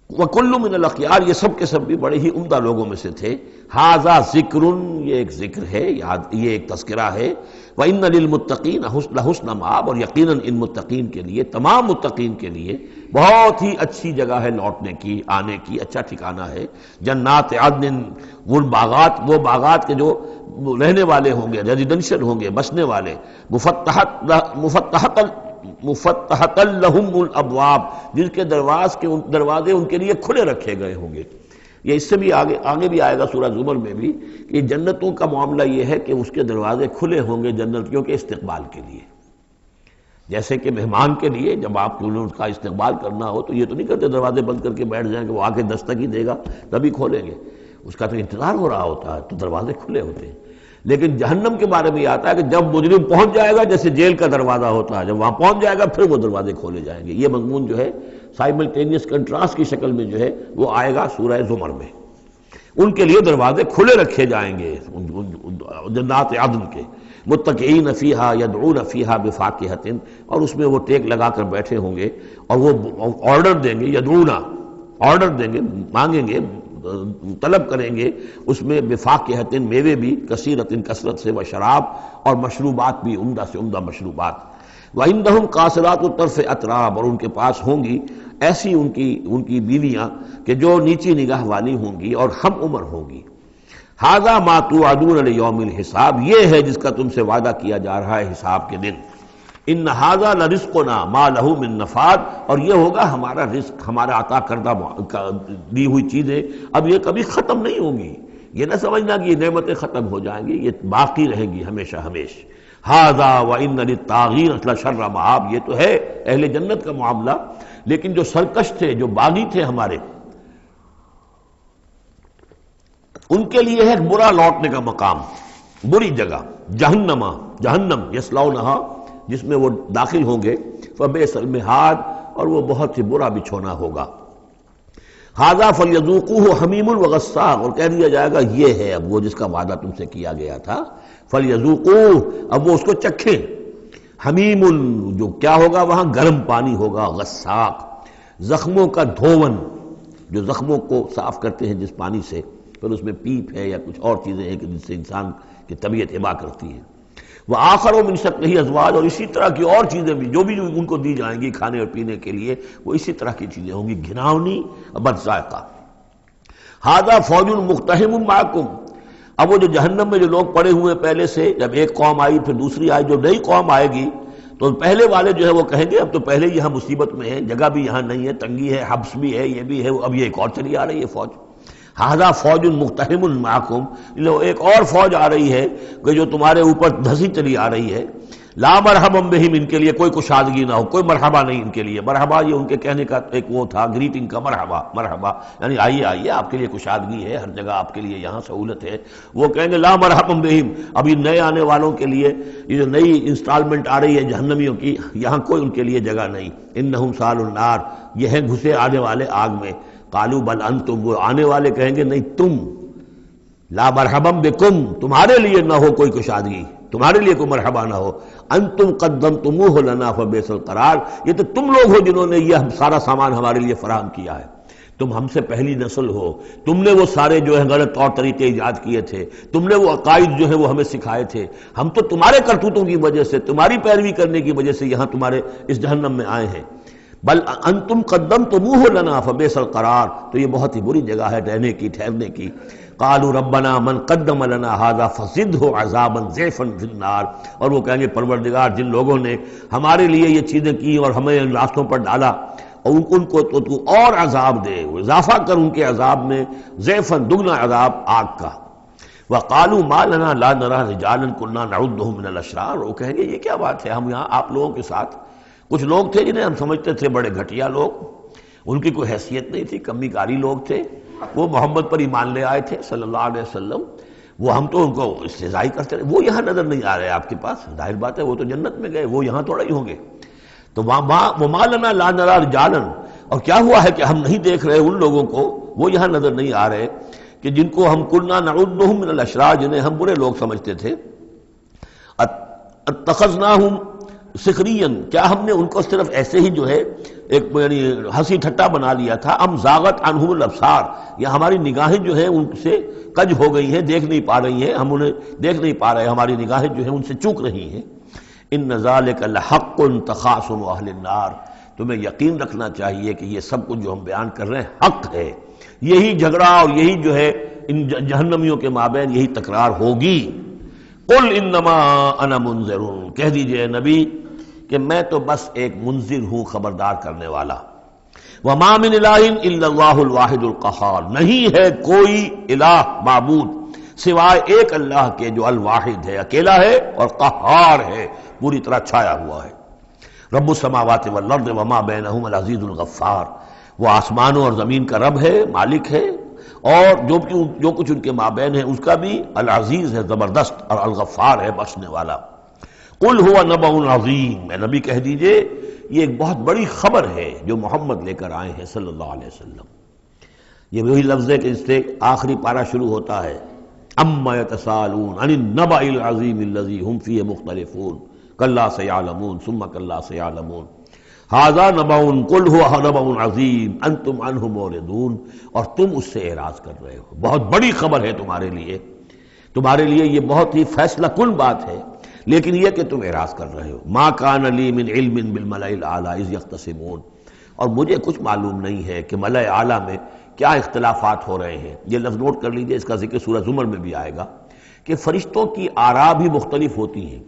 وَكُلُّ مِنَ الْأَخْيَارِ، یہ سب کے سب بھی بڑے ہی عمدہ لوگوں میں سے تھے۔ هَذَا ذِكْرٌ، یہ ایک ذکر ہے، یہ ایک تذکرہ ہے۔ وَإِنَّ لِلْمُتَّقِينَ حُسْنَ مآب، اور یقیناً ان متقین کے لیے، تمام متقین کے لیے بہت ہی اچھی جگہ ہے لوٹنے کی، آنے کی، اچھا ٹھکانہ ہے۔ جنات عدن، وہ باغات کے جو رہنے والے ہوں گے، ریزیڈنشل ہوں گے، بسنے والے، مفتحۃ لہم الابواب، جن کے دروازے ان کے لیے کھلے رکھے گئے ہوں گے۔ یہ اس سے بھی آگے بھی آئے گا سورہ زمر میں بھی کہ جنتوں کا معاملہ یہ ہے کہ اس کے دروازے کھلے ہوں گے جنتیوں کے استقبال کے لیے، جیسے کہ مہمان کے لیے جب آپ کو اس کا استقبال کرنا ہو تو یہ تو نہیں کرتے دروازے بند کر کے بیٹھ جائیں کہ وہ آ کے دستک ہی دے گا تبھی کھولیں گے، اس کا تو انتظار ہو رہا ہوتا ہے، تو دروازے کھلے ہوتے ہیں۔ لیکن جہنم کے بارے میں یہ آتا ہے کہ جب مجرم پہنچ جائے گا، جیسے جیل کا دروازہ ہوتا ہے، جب وہاں پہنچ جائے گا پھر وہ دروازے کھولے جائیں گے۔ یہ مضمون جو ہے سائملٹینیس کنٹراسٹ کی شکل میں جو ہے وہ آئے گا سورہ زمر میں۔ ان کے لیے دروازے کھلے رکھے جائیں گے جنات عدن کے، متکئین فیہا یدعون فیہا بفاکہۃ، اور اس میں وہ ٹیک لگا کر بیٹھے ہوں گے اور وہ آرڈر دیں گے، یدعون آرڈر دیں گے، مانگیں گے، طلب کریں گے اس میں بفاکہۃ، میوے بھی، کثیرۃ کثرت سے، و شراب، اور مشروبات بھی، عمدہ سے عمدہ مشروبات۔ وَعِندَهُمْ قَاصِرَاتُ الطَّرْفِ أَتْرَابٌ، اور ان کے پاس ہوں گی ایسی ان کی بیویاں کہ جو نیچی نگاہ والی ہوں گی اور ہم عمر ہوں گی۔ هَذَا مَا تُوعَدُونَ لِيَوْمِ الْحِسَابِ، یہ ہے جس کا تم سے وعدہ کیا جا رہا ہے حساب کے دن۔ ان هَذَا لَرِزْقُنَا مَا لَهُ مِن نَفَادٍ، اور یہ ہوگا ہمارا رزق، ہمارا عطا کردہ دی ہوئی چیزیں اب یہ کبھی ختم نہیں ہوں گی۔ یہ نہ سمجھنا کہ یہ نعمتیں ختم ہو جائیں گی، یہ باقی رہیں گی ہمیشہ ہمیشہ۔ هَذَا وَإِنَّ لِلطَّاغِينَ لَشَرَّ مَآب، یہ تو ہے اہل جنت کا معاملہ، لیکن جو سرکش تھے، جو باغی تھے ہمارے، ان کے لیے ہے ایک برا لوٹنے کا مقام، بری جگہ، جہنم یصلونہا، جس میں وہ داخل ہوں گے، فبئس المہاد، اور وہ بہت ہی برا بچھونا ہوگا۔ ھذا فلیذوقوہ حمیم وغساق، اور کہہ دیا جائے گا یہ ہے اب وہ جس کا وعدہ تم سے کیا گیا تھا، فلیذوقوہ، اب وہ اس کو چکھیں۔ حمیم، جو کیا ہوگا وہاں گرم پانی ہوگا، غساق، زخموں کا دھون، جو زخموں کو صاف کرتے ہیں جس پانی سے، پھر اس میں پیپ ہے یا کچھ اور چیزیں ہیں کہ جس سے انسان کی طبیعت ہبا کرتی ہے۔ وآخر من شکلہ ازواج، اور اسی طرح کی اور چیزیں بھی جو ان کو دی جائیں گی کھانے اور پینے کے لیے، وہ اسی طرح کی چیزیں ہوں گی، گھناؤنی اور بد ذائقہ۔ ھذا فوج مقتحم معکم، اب وہ جو جہنم میں جو لوگ پڑے ہوئے پہلے سے، جب ایک قوم آئی پھر دوسری آئی، جو نئی قوم آئے گی تو پہلے والے جو ہے وہ کہیں گے اب تو پہلے یہاں مصیبت میں ہیں، جگہ بھی یہاں نہیں ہے، تنگی ہے، حبس بھی ہے، یہ بھی ہے، اب یہ ایک اور چلی آ رہی ہے فوج۔ ھذا فوج مقتحم معکم، ایک اور فوج آ رہی ہے کہ جو تمہارے اوپر دھسی چلی آ رہی ہے۔ لا مرحبا بہم، ان کے لیے کوئی کشادگی نہ ہو، کوئی مرحبا نہیں ان کے لیے۔ مرحبا یہ ان کے کہنے کا ایک وہ تھا، گریٹنگ کا، مرحبا مرحبا، یعنی آئیے آئیے، آپ کے لیے کشادگی ہے، ہر جگہ آپ کے لیے یہاں سہولت ہے۔ وہ کہیں گے لا مرحبا بہم، اب یہ نئے آنے والوں کے لیے، یہ جو نئی انسٹالمنٹ آ رہی ہے جہنمیوں کی، یہاں کوئی ان کے لیے جگہ نہیں۔ انہم صالوا النار، یہ ہیں گھسے آنے والے آگ میں۔ قالوا بل انتم، وہ آنے والے کہیں گے نہیں تم، لا مرحبا بکم، تمہارے لیے نہ ہو کوئی کشادگی، تمہارے لیے کوئی مرحبا نہ ہو۔ انتم قدمتموہ لنا فبئس القرار، یہ تو تم لوگ ہو جنہوں نے یہ سارا سامان ہمارے لیے فراہم کیا ہے، تم ہم سے پہلی نسل ہو، تم نے وہ سارے جو ہے غلط طور طریقے ایجاد کیے تھے، تم نے وہ عقائد جو ہے وہ ہمیں سکھائے تھے، ہم تو تمہارے کرتوتوں کی وجہ سے، تمہاری پیروی کرنے کی وجہ سے یہاں تمہارے اس جہنم میں آئے ہیں۔ بل انتم قدمتموہ لنا فبئس القرار، تو یہ بہت ہی بری جگہ ہے رہنے کی، ٹھہرنے کی۔ قالوا ربنا من قدم لنا هذا فزده عذابا ضعفا في النار، اور وہ کہیں گے پروردگار جن لوگوں نے ہمارے لیے یہ چیزیں کی اور ہمیں ان راستوں پر ڈالا، اور ان کو تو اور عذاب دے، اضافہ کر ان کے عذاب میں، ضعفا، دگنا عذاب آگ کا۔ وقالوا ما لنا لا نرى رجالا كنا نعدهم من الاشرار، وہ کہیں گے یہ کیا بات ہے، ہم یہاں آپ لوگوں کے ساتھ کچھ لوگ تھے جنہیں ہم سمجھتے تھے بڑے گھٹیا لوگ، ان کی کوئی حیثیت نہیں تھی، کمی کاری لوگ تھے، وہ محمد پر ایمان لے آئے تھے صلی اللہ علیہ وسلم، وہ ہم تو ان کو استہزائی کرتے رہے، وہ یہاں نظر نہیں آ رہے آپ کے پاس، ظاہر بات ہے وہ تو جنت میں گئے، وہ یہاں تھوڑا ہی ہوں گے۔ تو وما لنا لا نرى رجالا، اور کیا ہوا ہے کہ ہم نہیں دیکھ رہے ان لوگوں کو، وہ یہاں نظر نہیں آ رہے کہ جن کو ہم كنا نعدهم من الاشرار، جنہیں ہم برے لوگ سمجھتے تھے۔ اتخذناهم سخریا، کیا ہم نے ان کو صرف ایسے ہی جو ہے ایک یعنی ہنسی ٹھٹا بنا لیا تھا، ام زاغت عنہم الابصار، یا ہماری نگاہیں جو ہیں ان سے کج ہو گئی ہیں، دیکھ نہیں پا رہی ہیں، ہم انہیں دیکھ نہیں پا رہے، ہماری نگاہیں جو ہیں ان سے چوک رہی ہیں۔ ان ذالک لحق تخاصم اہل النار، تمہیں یقین رکھنا چاہیے کہ یہ سب کچھ جو ہم بیان کر رہے ہیں حق ہے، یہی جھگڑا اور یہی جو ہے ان جہنمیوں کے مابین یہی تکرار ہوگی۔ قل انما انا منذر، کہہ دیجئے نبی کہ میں تو بس ایک منذر ہوں، خبردار کرنے والا۔ وما من الہ الا اللہ الواحد القہار، نہیں ہے کوئی الہ معبود سوائے ایک اللہ کے جو الواحد ہے، اکیلا ہے اور قہار ہے، پوری طرح چھایا ہوا ہے۔ رب السماوات والارض وما بینہم العزیز الغفار، وہ آسمانوں اور زمین کا رب ہے، مالک ہے، اور جو کچھ ان کے مابین ہے اس کا بھی العزیز ہے، زبردست، اور الغفار ہے، بخشنے والا۔ قل هو نبأ عظیم، میں نبی کہہ دیجئے یہ ایک بہت بڑی خبر ہے جو محمد لے کر آئے ہیں صلی اللہ علیہ وسلم۔ یہ وہی لفظ ہے کہ اس سے آخری پارہ شروع ہوتا ہے، اما یتساءلون عن النبأ العظیم الذی هم فیہ مختلفون کلا سیعلمون ثم کلا سیعلمون ھذا نبأ قل هو نبأ عظیم انتم عنہ معرضون، اور تم اس سے اعراض کر رہے ہو، بہت بڑی خبر ہے تمہارے لیے یہ بہت ہی فیصلہ کن بات ہے، لیکن یہ کہ تم اعراض کر رہے ہو. ما کان لی من علم بالملأ الاعلی اذ یختصمون، اور مجھے کچھ معلوم نہیں ہے کہ ملأ اعلیٰ میں کیا اختلافات ہو رہے ہیں. یہ لفظ نوٹ کر لیجئے، اس کا ذکر سورہ زمر میں بھی آئے گا کہ فرشتوں کی آراء بھی مختلف ہوتی ہیں،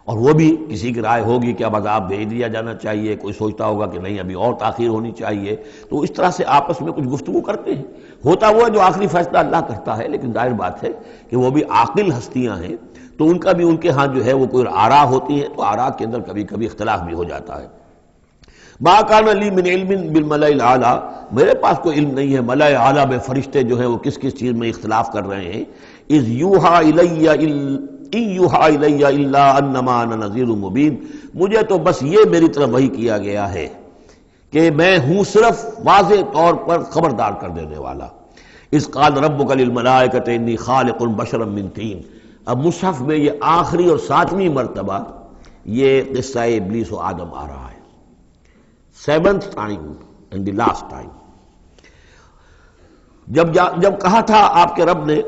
اور وہ بھی کسی کی رائے ہوگی کہ اب عذاب بھیج دیا جانا چاہیے، کوئی سوچتا ہوگا کہ نہیں ابھی اور تاخیر ہونی چاہیے. تو اس طرح سے آپس میں کچھ گفتگو کرتے ہیں. ہوتا وہ ہے جو آخری فیصلہ اللہ کرتا ہے، لیکن ظاہر بات ہے کہ وہ بھی عاقل ہستیاں ہیں، تو ان کا بھی ان کے ہاں جو ہے وہ کوئی آراء ہوتی ہے، تو آراء کے اندر کبھی کبھی اختلاف بھی ہو جاتا ہے. ما کان لی من علم بالملأ الاعلی، میرے پاس کوئی علم نہیں ہے ملأ اعلیٰ میں فرشتے جو ہیں وہ کس کس چیز میں اختلاف کر رہے ہیں. اذ یوحا الی ان یوحا الی الا انما انا نذیر مبین، مجھے تو بس یہ میری طرف وحی کیا گیا ہے کہ میں ہوں صرف واضح طور پر خبردار کر دینے والا. اذ قال ربک للملائکۃ انی خالق بشرا من طین. اب مصحف میں یہ آخری اور 7ویں مرتبہ یہ قصہ ابلیس و آدم آ رہا ہے. 7th time and the last time. جب کہا تھا آپ کے رب نے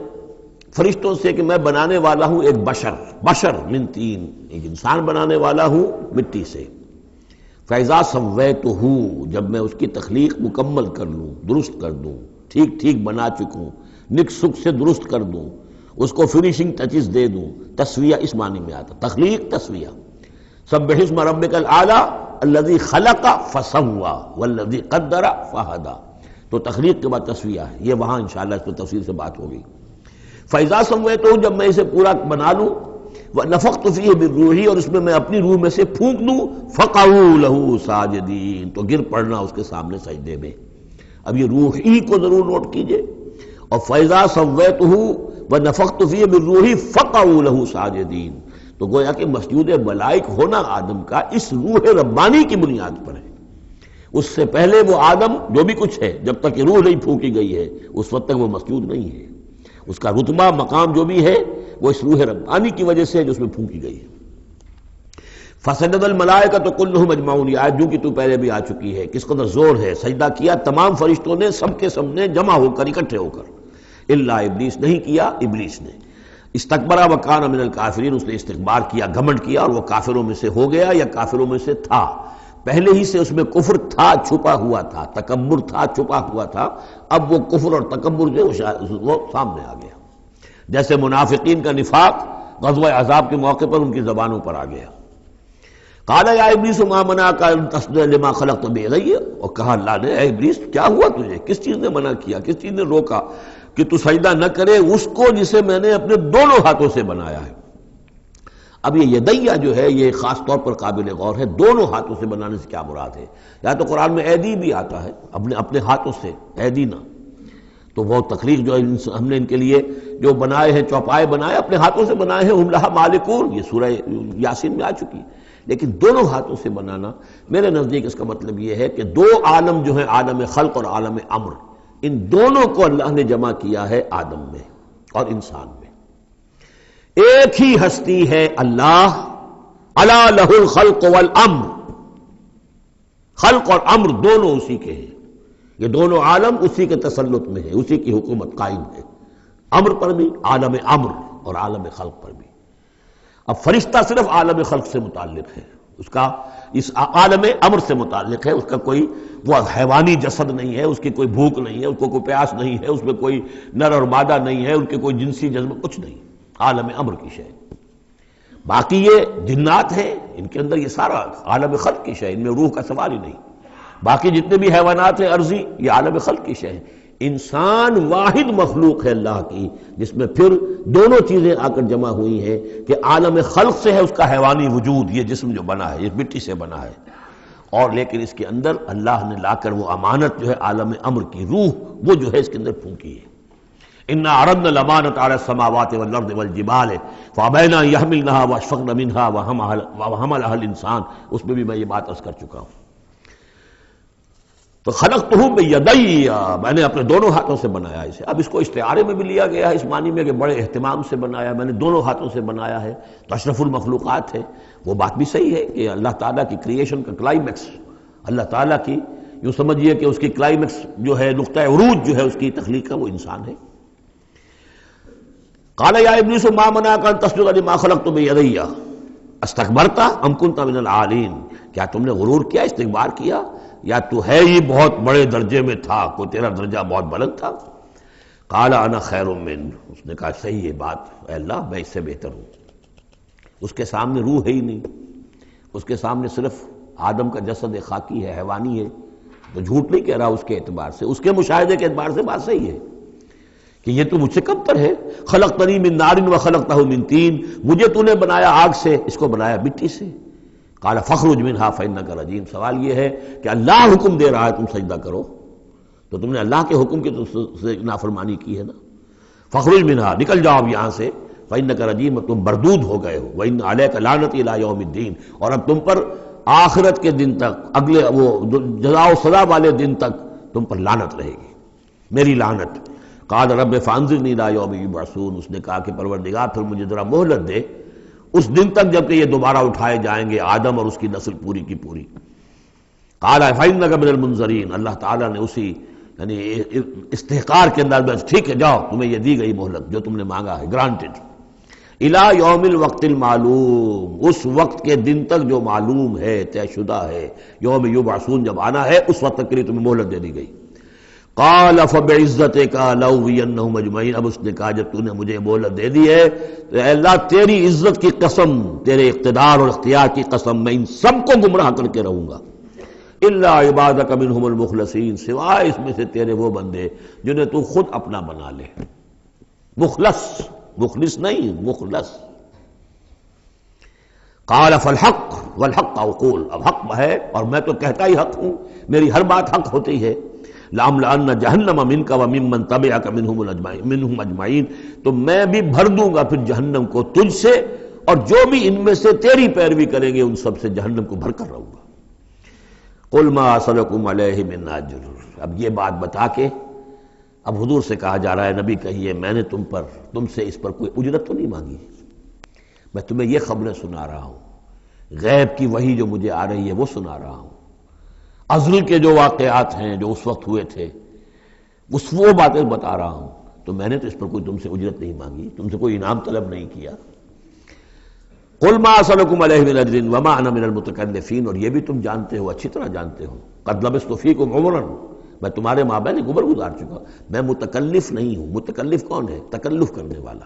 فرشتوں سے کہ میں بنانے والا ہوں ایک بشر من طین، ایک انسان بنانے والا ہوں مٹی سے. فَإِذَا سَوَّيْتُهُ، جب میں اس کی تخلیق مکمل کر لوں، درست کر دوں، ٹھیک ٹھیک بنا چکوں، نک سک سے درست کر دوں، اس کو فنیشنگ ٹچز دے دوں. تسویہ اس معنی میں آتا، تخلیق تسویہ. سبح اسم ربک الاعلی الذی خلق فسوی والذی قدر فہدی. تو تخلیق کے بعد تسویہ ہے، یہ وہاں انشاءاللہ اس پر تفصیل سے بات ہوگی. فَإِذَا سَوَّيْتُهُ، جب میں اسے پورا بنا لوں، وَنَفَخْتُ فِيهِ مِن رُوحِی، اور اس میں اپنی روح میں سے پھونک دوں، فَقَعُوا لَهُ سَاجِدِینَ، تو گر پڑنا اس کے سامنے سجدے میں. اب یہ روح ہی کو ضرور نوٹ کیجئے. اور فَإِذَا سَوَّيْتُهُ وَنَفَخْتُ فِيهِ مِن رُوحِی فَقَعُوا لَهُ سَاجِدِینَ. تو گویا کہ مسجود ملائک ہونا آدم کا اس روح ربانی کی بنیاد پر ہے. اس سے پہلے وہ آدم جو بھی کچھ ہے، جب تک یہ روح نہیں پھونکی گئی ہے اس وقت تک وہ مسجود نہیں ہے. اس کا رتبہ مقام جو بھی ہے وہ اس روح ربانی کی وجہ سے جو اس میں پھونکی گئی ہے. فسجد الملائکۃ کلھم اجمعون، یہ آیت جو کہ تو پہلے بھی آ چکی ہے، کس قدر زور ہے. سجدہ کیا تمام فرشتوں نے، سب کے سب نے جمع ہو کر، اکٹھے ہو کر. الا ابلیس، نہیں کیا ابلیس نے. استکبر وکان من الکافرین، اس نے استکبار کیا، گھمنڈ کیا، اور وہ کافروں میں سے ہو گیا یا کافروں میں سے تھا. پہلے ہی سے اس میں کفر تھا، چھپا ہوا تھا، تکبر تھا، چھپا ہوا تھا. اب وہ کفر اور تکبر جو وہ سامنے آ گیا. جیسے منافقین کا نفاق غزوہ احزاب کے موقع پر ان کی زبانوں پر آ گیا. قال یا ابلیس ما منعک ان تسجد لما خلقت بیدی، اور کہا اللہ نے اے ابلیس کیا ہوا تجھے، کس چیز نے منع کیا، کس چیز نے روکا کہ تو سجدہ نہ کرے اس کو جسے میں نے اپنے دونوں ہاتھوں سے بنایا ہے. اب یہ یدیہ جو ہے یہ خاص طور پر قابل غور ہے. دونوں ہاتھوں سے بنانے سے کیا مراد ہے؟ یا تو قرآن میں ایدی بھی آتا ہے، اپنے ہاتھوں سے، ایدی نہ. تو وہ تخلیق جو ہم نے ان کے لیے جو بنائے ہیں، چوپائے بنائے، اپنے ہاتھوں سے بنائے ہیں. ہم لہا مالکون، یہ سورہ یاسین میں آ چکی. لیکن دونوں ہاتھوں سے بنانا میرے نزدیک اس کا مطلب یہ ہے کہ دو عالم جو ہیں، عالم خلق اور عالم امر، ان دونوں کو اللہ نے جمع کیا ہے آدم میں اور انسان میں. ایک ہی ہستی ہے اللہ، الا لہ الخلق والامر، خلق اور امر دونوں اسی کے ہیں. یہ دونوں عالم اسی کے تسلط میں ہے، اسی کی حکومت قائم ہے، امر پر بھی، عالم امر اور عالم خلق پر بھی. اب فرشتہ صرف عالم خلق سے متعلق ہے، اس کا اس عالم امر سے متعلق ہے. اس کا کوئی وہ حیوانی جسد نہیں ہے، اس کی کوئی بھوک نہیں ہے، اس کو کوئی پیاس نہیں ہے، اس میں کوئی نر اور مادہ نہیں ہے، ان کے کوئی جنسی جذبہ کچھ نہیں، عالم امر کی شے. باقی یہ جنات ہیں، ان کے اندر یہ سارا عالم خلق کی شے، ان میں روح کا سوال ہی نہیں. باقی جتنے بھی حیوانات ہیں ارضی، یہ عالم خلق کی شے ہے. انسان واحد مخلوق ہے اللہ کی، جس میں پھر دونوں چیزیں آ کر جمع ہوئی ہیں کہ عالم خلق سے ہے اس کا حیوانی وجود، یہ جسم جو بنا ہے، یہ مٹی سے بنا ہے. اور لیکن اس کے اندر اللہ نے لا کر وہ امانت جو ہے عالم امر کی روح، وہ جو ہے اس کے اندر پھونکی ہے. انا عرضنا الامانۃ علی السماوات والارض والجبال فابین ان یحملنها واشفقن منها وحملها الانسان. اس میں بھی میں یہ بات عرض کر چکا ہوں. تو خلقتہ بیدی، میں نے اپنے دونوں ہاتھوں سے بنایا اسے. اب اس کو استعارے میں بھی لیا گیا ہے اس معنی میں کہ بڑے اہتمام سے بنایا، میں نے دونوں ہاتھوں سے بنایا ہے، تو اشرف المخلوقات ہے. وہ بات بھی صحیح ہے کہ اللہ تعالیٰ کی کریشن کا کلائمیکس، اللہ تعالیٰ کی یوں سمجھیے کہ اس کی کلائمیکس جو ہے، نقطہ عروج جو ہے اس کی تخلیق کا، وہ انسان ہے. قال یا ابلیس ما منعک ان تسجد لما خلقت بیدی، استکبرت ام کنت من العالین، کیا تم نے غرور کیا، استکبار کیا، یا تو ہے ہی بہت بڑے درجے میں تھا، کوئی تیرا درجہ بہت بلند تھا؟ قال انا خیر من، اس نے کہا صحیح ہے بات، اے اللہ میں اس سے بہتر ہوں۔ اس کے سامنے روح ہے ہی نہیں، اس کے سامنے صرف آدم کا جسد خاکی ہے، حیوانی ہے، تو جھوٹ نہیں کہہ رہا اس کے اعتبار سے، اس کے مشاہدے کے اعتبار سے بات صحیح ہے کہ یہ تو مجھ سے کم تر ہے۔ خلقتنی من نار وخلقتہ من طین، مجھے تو نے بنایا آگ سے، اس کو بنایا مٹی سے۔ قال فاخرج منها فانک رجیم، سوال یہ ہے کہ اللہ حکم دے رہا ہے تم سجدہ کرو، تو تم نے اللہ کے حکم کی تو نافرمانی کی ہے نا۔ فاخرج منها، نکل جاؤ اب یہاں سے، فانک رجیم، تم بردود ہو گئے ہو، وان علیک لعنتی الی یوم الدین، اور اب تم پر آخرت کے دن تک، اگلے وہ جزا و سزا والے دن تک تم پر لعنت رہے گی، میری لعنت۔ قال رب فانظرنی الی یوم یبعثون، اس نے کہا کہ پروردگار پھر مجھے ذرا مہلت دے اس دن تک جب کہ یہ دوبارہ اٹھائے جائیں گے، آدم اور اس کی نسل پوری کی پوری۔ قال فإنک من المنظرین، اللہ تعالیٰ نے اسی یعنی استحقار کے اندر بس ٹھیک ہے جاؤ، تمہیں یہ دی گئی مہلت جو تم نے مانگا ہے، گرانٹڈ۔ الی یوم الوقت المعلوم، اس وقت کے دن تک جو معلوم ہے، طے شدہ ہے، یوم یبعثون جب آنا ہے اس وقت تک کے لیے تمہیں مہلت دے دی گئی۔ قال فبعزتک لأغوینہم اجمعین، اب اس نے کہا جب تو نے مجھے مہلت دے دی ہے تو اے اللہ تیری عزت کی قسم، تیرے اقتدار اور اختیار کی قسم، میں ان سب کو گمراہ کر کے رہوں گا۔ الا عبادک منہم المخلصین، سوائے اس میں سے تیرے وہ بندے جنہیں تو خود اپنا بنا لے، مخلص، مخلص نہیں، مخلص۔ قال فالحق والحق اقول، اب حق ہے اور میں تو کہتا ہی حق ہوں، میری ہر بات حق ہوتی ہے۔ لَأَمْلَأَنَّ جَهَنَّمَ مِنْكَ وَمِمَّنْ تَبِعَكَ مِنْهُمْ أَجْمَعِينَ، تو میں بھی بھر دوں گا پھر جہنم کو تجھ سے، اور جو بھی ان میں سے تیری پیروی کریں گے ان سب سے جہنم کو بھر کر رہوں گا۔ قُلْ مَا أَسْأَلُكُمْ عَلَيْهِ مِنْ أَجْرٍ، اب یہ بات بتا کے اب حضور سے کہا جا رہا ہے نبی کہیے میں نے تم سے اس پر کوئی اجرت تو نہیں مانگی، میں تمہیں یہ خبریں سنا رہا ہوں، غیب کی وحی جو مجھے آ رہی ہے وہ سنا رہا ہوں، ازل کے جو واقعات ہیں جو اس وقت ہوئے تھے وہ باتیں بتا رہا ہوں، تو میں نے تو اس پر کوئی تم سے اجرت نہیں مانگی، تم سے کوئی انعام طلب نہیں کیا۔ قُلْ مَا أَسْأَلُكُمْ عَلَيْهِ مِنْ أَجْرٍ وَمَا أَنَا مِنَ الْمُتَكَلِّفِينَ، اور یہ بھی تم جانتے ہو، اچھی طرح جانتے ہو، قَدْ لَبِثْتُ فِيكُمْ عُمُرًا، میں تمہارے مابین ایک عمر گزار چکا، میں متکلف نہیں ہوں۔ متکلف کون ہے؟ تکلف کرنے والا۔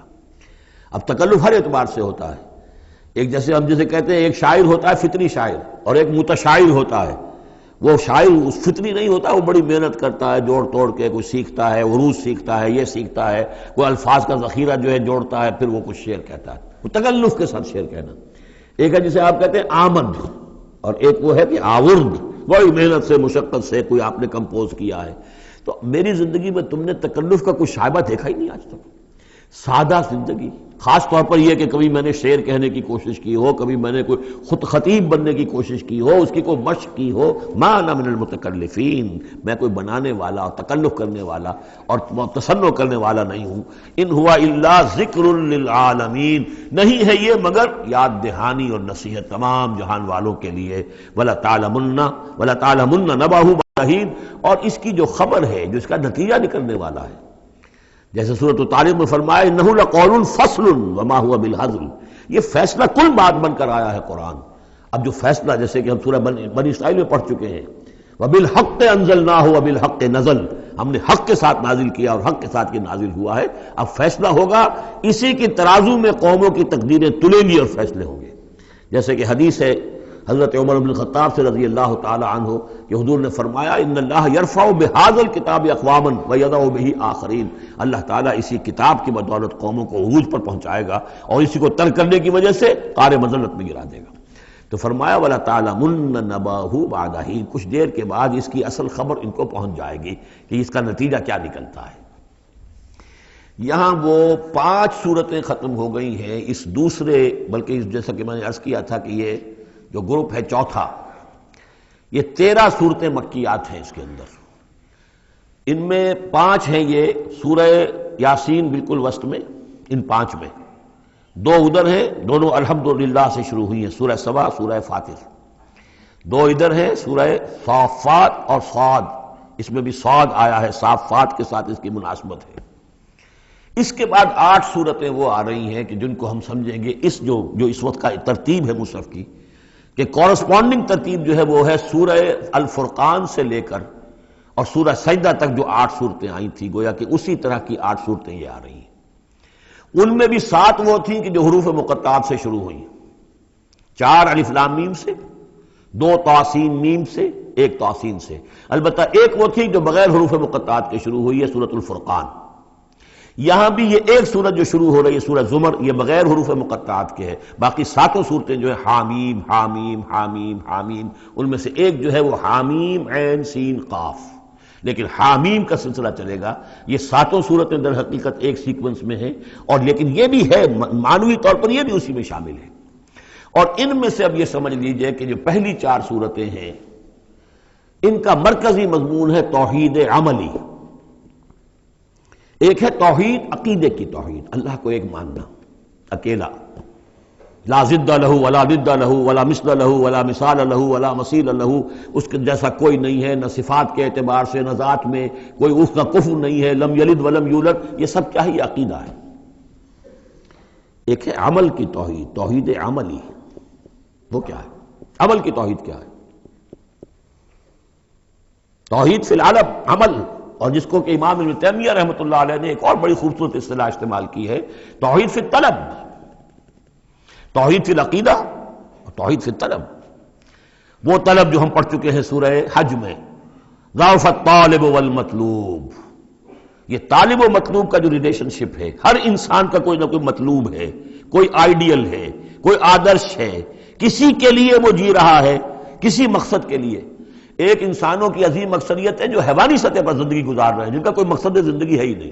اب تکلف ہر اعتبار سے ہوتا ہے، ایک جیسے ہم جسے کہتے ہیں ایک شاعر ہوتا ہے فطری شاعر، اور ایک متشاعر ہوتا ہے۔ وہ شاعر فطری نہیں ہوتا، وہ بڑی محنت کرتا ہے، جوڑ توڑ کے کوئی سیکھتا ہے، عروض سیکھتا ہے، یہ سیکھتا ہے، کوئی الفاظ کا ذخیرہ جو ہے جوڑتا ہے، پھر وہ کچھ شعر کہتا ہے، وہ تکلف کے ساتھ شعر کہنا۔ ایک ہے جسے آپ کہتے ہیں آمد، اور ایک وہ ہے کہ آورد، بڑی محنت سے مشقت سے کوئی آپ نے کمپوز کیا ہے۔ تو میری زندگی میں تم نے تکلف کا کوئی شائبہ دیکھا ہی نہیں آج تک، سادہ زندگی۔ خاص طور پر یہ کہ کبھی میں نے شعر کہنے کی کوشش کی ہو، کبھی میں نے کوئی خود خطیب بننے کی کوشش کی ہو، اس کی کوئی مشق کی ہو۔ ما انا من المتکلفین، میں کوئی بنانے والا اور تکلف کرنے والا اور تصنع کرنے والا نہیں ہوں۔ ان ہوا الا ذکر للعالمین، نہیں ہے یہ مگر یاد دہانی اور نصیحت تمام جہان والوں کے لیے۔ وَلَتَعْلَمُنَّ نَبَأَهُ بَعْدَ حِینٍ، اور اس کی جو خبر ہے، جو اس کا نتیجہ نکلنے والا ہے، جیسے سورۃ الطارق میں فرمایا انہ لقول فصل وما هو بالہزل، یہ فیصلہ کن بات بن کر آیا ہے قرآن۔ اب جو فیصلہ، جیسے کہ ہم سورہ بنی اسرائیل میں پڑھ چکے ہیں، وبالحق انزلناہ وبالحق نزل، ہم نے حق کے ساتھ نازل کیا اور حق کے ساتھ یہ نازل ہوا ہے۔ اب فیصلہ ہوگا، اسی کی ترازو میں قوموں کی تقدیریں تلیں گی اور فیصلے ہوں گے۔ جیسے کہ حدیث ہے حضرت عمر بن الخطاب سے رضی اللہ تعالی عنہ کہ حضور نے فرمایا ان اللہ یرفع بہذا الکتاب اقواما ویضع بہ آخرین، اللہ تعالیٰ اسی کتاب کی بدولت قوموں کو عروج پر پہنچائے گا اور اسی کو ترک کرنے کی وجہ سے قعر مذلت میں گرا دے گا۔ تو فرمایا وَلَتَعْلَمُنَّ نَبَأَهُ بَعْدَ حِینٍ، کچھ دیر کے بعد اس کی اصل خبر ان کو پہنچ جائے گی کہ اس کا نتیجہ کیا نکلتا ہے۔ یہاں وہ 5 صورتیں ختم ہو گئی ہیں اس دوسرے، بلکہ جیسا کہ میں نے عرض کیا تھا کہ یہ جو گروپ ہے چوتھا، یہ 13 صورتیں مکیات ہیں اس کے اندر۔ ان میں 5 ہیں یہ سورہ یاسین بالکل وسط میں، ان 5 میں 2 ادھر ہیں، دونوں الحمدللہ سے شروع ہوئی ہیں، سورہ سبا، سورہ فاطر۔ 2 ادھر ہیں، سورہ صافات اور صاد، اس میں بھی صاد آیا ہے، صافات کے ساتھ اس کی مناسبت ہے۔ اس کے بعد 8 صورتیں وہ آ رہی ہیں کہ جن کو ہم سمجھیں گے اس جو اس وقت کا ترتیب ہے مصحف کی، کہ کورسپونڈنگ ترتیب جو ہے وہ ہے سورہ الفرقان سے لے کر اور سورہ سجدہ تک جو 8 صورتیں آئی تھیں، گویا کہ اسی طرح کی 8 صورتیں یہ آ رہی ہیں۔ ان میں بھی 7 وہ تھیں کہ جو حروف مقطعات سے شروع ہوئیں، 4 الف لام میم سے، 2 طاسین میم سے، 1 طاسین سے، البتہ ایک وہ تھی جو بغیر حروف مقطعات کے شروع ہوئی ہے، سورۃ الفرقان۔ یہاں بھی یہ ایک سورت جو شروع ہو رہی ہے سورہ زمر، یہ بغیر حروف مقطعات کے ہے، باقی 7 صورتیں جو ہے حامیم حامیم حامیم حامیم، ان میں سے ایک جو ہے وہ حامیم عین سین قاف، لیکن حامیم کا سلسلہ چلے گا۔ یہ 7 صورتیں در حقیقت ایک سیکوینس میں ہیں، اور لیکن یہ بھی ہے معنوی طور پر یہ بھی اسی میں شامل ہے۔ اور ان میں سے اب یہ سمجھ لیجئے کہ جو پہلی 4 صورتیں ہیں ان کا مرکزی مضمون ہے توحید عملی۔ ایک ہے توحید عقیدے کی توحید، اللہ کو ایک ماننا اکیلا، لا ضد لہ ولا ضد لہ ولا مثل لہ ولا مثال لہ ولا مثیل لہ، اس کے جیسا کوئی نہیں ہے، نہ صفات کے اعتبار سے نہ ذات میں، کوئی اس کا کفر نہیں ہے، لم یلد ولم یولد، یہ سب کیا ہے؟ یہ عقیدہ ہے۔ ایک ہے عمل کی توحید، توحید عملی، وہ کیا ہے؟ عمل کی توحید کیا ہے؟ توحید فی العالم عمل، اور جس کو کہ امام ابن تیمیہ رحمۃ اللہ علیہ نے ایک اور بڑی خوبصورت اصطلاح استعمال کی ہے، توحید فی الطلب، توحید فی العقیدہ اور توحید فی الطلب۔ وہ طلب جو ہم پڑھ چکے ہیں سورہ حج میں، ضعف الطالب والمطلوب، یہ طالب و مطلوب کا جو ریلیشن شپ ہے، ہر انسان کا کوئی نہ کوئی مطلوب ہے، کوئی آئیڈیل ہے، کوئی آدرش ہے، کسی کے لیے وہ جی رہا ہے، کسی مقصد کے لیے۔ ایک انسانوں کی عظیم اکثریت ہے جو حیوانی سطح پر زندگی گزار رہے ہیں، جن کا کوئی مقصد زندگی ہے ہی نہیں۔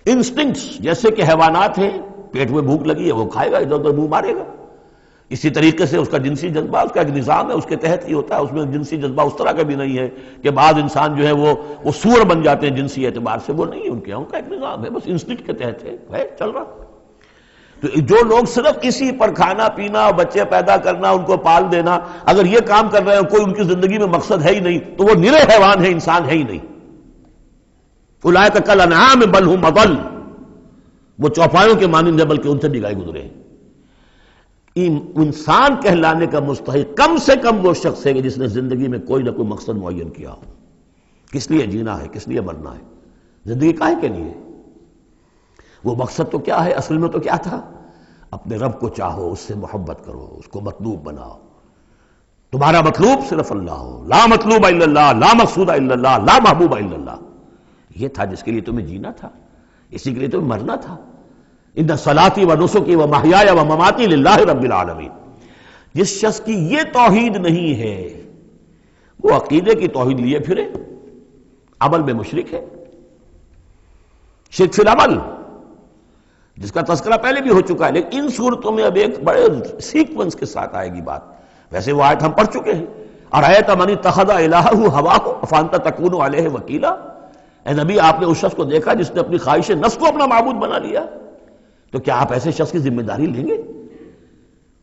انسٹنکٹس جیسے کہ حیوانات ہیں، پیٹ میں بھوک لگی ہے وہ کھائے گا، ادھر ادھر منہ مارے گا۔ اسی طریقے سے اس کا جنسی جذبہ، اس کا ایک نظام ہے، اس کے تحت ہی ہوتا ہے۔ اس میں جنسی جذبہ اس طرح کا بھی نہیں ہے کہ بعض انسان جو ہے وہ سور بن جاتے ہیں جنسی اعتبار سے، وہ نہیں ہے، ان کا ایک نظام ہے، بس انسٹنکٹ کے تحت ہے چل رہا۔ تو جو لوگ صرف اسی پر کھانا پینا، بچے پیدا کرنا، ان کو پال دینا، اگر یہ کام کر رہے ہیں، کوئی ان کی زندگی میں مقصد ہے ہی نہیں، تو وہ نرے حیوان ہے، انسان ہے ہی نہیں۔ اولئک کالانعام بل ھم اضل، وہ چوپایوں کے مانند ہے بلکہ ان سے بھی گئے گزرے ہیں۔ انسان کہلانے کا مستحق کم سے کم وہ شخص ہے کہ جس نے زندگی میں کوئی نہ کوئی مقصد معین کیا ہو۔ کس لیے جینا ہے، کس لیے مرنا ہے، زندگی کاہے کے لیے؟ وہ مقصد تو کیا ہے؟ اصل میں تو کیا تھا؟ اپنے رب کو چاہو، اس سے محبت کرو، اس کو مطلوب بناؤ، تمہارا مطلوب صرف اللہ ہو، لا مطلوب الا اللہ، لا مقصود الا اللہ، لا محبوب الا اللہ۔ یہ تھا جس کے لیے تمہیں جینا تھا، اسی کے لیے تمہیں مرنا تھا۔ ان صلاتی و نسکی و محیای و مماتی للہ رب العالمین۔ جس شخص کی یہ توحید نہیں ہے وہ عقیدے کی توحید لیے پھرے، عمل میں مشرک ہے، شرک فی العمل، جس کا تذکرہ پہلے بھی ہو چکا ہے، لیکن ان صورتوں میں اب ایک بڑے سیکوینس کے ساتھ آئے گی بات۔ ویسے وہ آیت ہم پڑھ چکے ہیں، ارأیت من اتخذ الہہ ہواہ افانت تکون علیہ وکیلا، اے نبی آپ نے اس شخص کو دیکھا جس نے اپنی خواہش نفس کو اپنا معبود بنا لیا، تو کیا آپ ایسے شخص کی ذمہ داری لیں گے؟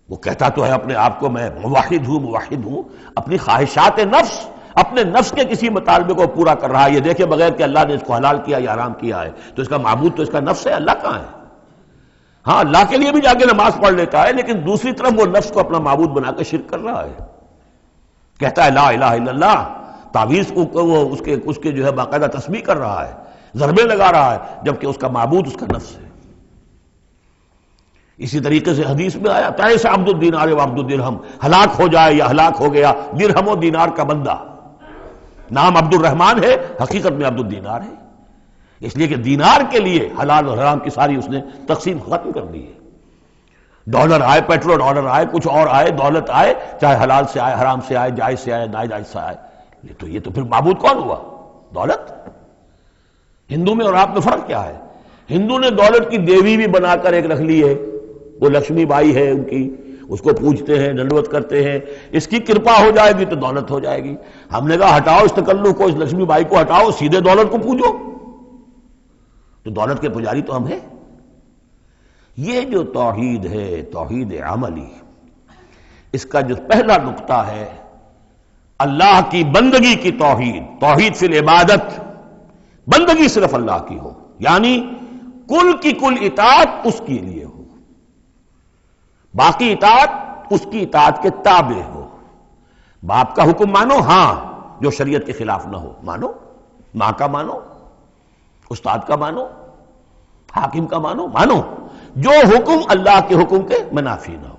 وہ کہتا تو ہے اپنے آپ کو میں موحد ہوں، اپنی خواہشات نفس، اپنے نفس کے کسی مطالبے کو پورا کر رہا ہے۔ یہ دیکھے بغیر کہ اللہ نے اس کو حلال کیا یا حرام کیا ہے، تو اس کا معبود تو اس کا نفس ہے، اللہ کہاں ہے؟ ہاں اللہ کے لیے بھی جا کے نماز پڑھ لیتا ہے، لیکن دوسری طرف وہ نفس کو اپنا معبود بنا کے شرک کر رہا ہے، کہتا ہے لا الہ الا اللہ، تعویذ کو وہ اس کے جو ہے باقاعدہ تسبیح کر رہا ہے، ضربے لگا رہا ہے، جبکہ اس کا معبود اس کا نفس ہے۔ اسی طریقے سے حدیث میں آیا تعیس عبد الدینار و عبد الدرہم، ہلاک ہو جائے یا ہلاک ہو گیا درہم و دینار کا بندہ۔ نام عبد الرحمن ہے، حقیقت میں عبد الدینار ہے، اس لیے کہ دینار کے لیے حلال اور حرام کی ساری اس نے تقسیم ختم کر دی ہے۔ ڈالر آئے، پیٹرو ڈالر آئے، کچھ اور آئے، دولت آئے، چاہے حلال سے آئے، حرام سے آئے، جائز سے آئے، ناجائز سے آئے، یہ تو پھر معبود کون ہوا؟ دولت۔ ہندو میں اور آپ میں فرق کیا ہے؟ ہندو نے دولت کی دیوی بھی بنا کر ایک رکھ لی ہے، وہ لکشمی بائی ہے ان کی، اس کو پوجتے ہیں، دنڈوت کرتے ہیں، اس کی کرپا ہو جائے گی تو دولت ہو جائے گی۔ ہم نے کہا ہٹاؤ اس تکلف کو، اس لکشمی بائی کو ہٹاؤ، سیدھے دولت کو پوجو، تو دولت کے پجاری تو ہم ہیں۔ یہ جو توحید ہے، توحید عملی، اس کا جو پہلا نقطہ ہے اللہ کی بندگی کی توحید، توحید فی العبادت، بندگی صرف اللہ کی ہو، یعنی کل کی کل اطاعت اس کے لیے ہو، باقی اطاعت اس کی اطاعت کے تابع ہو۔ باپ کا حکم مانو، ہاں، جو شریعت کے خلاف نہ ہو مانو، ماں کا مانو، استاد کا مانو، حاکم کا مانو، جو حکم اللہ کے حکم کے منافی نہ ہو۔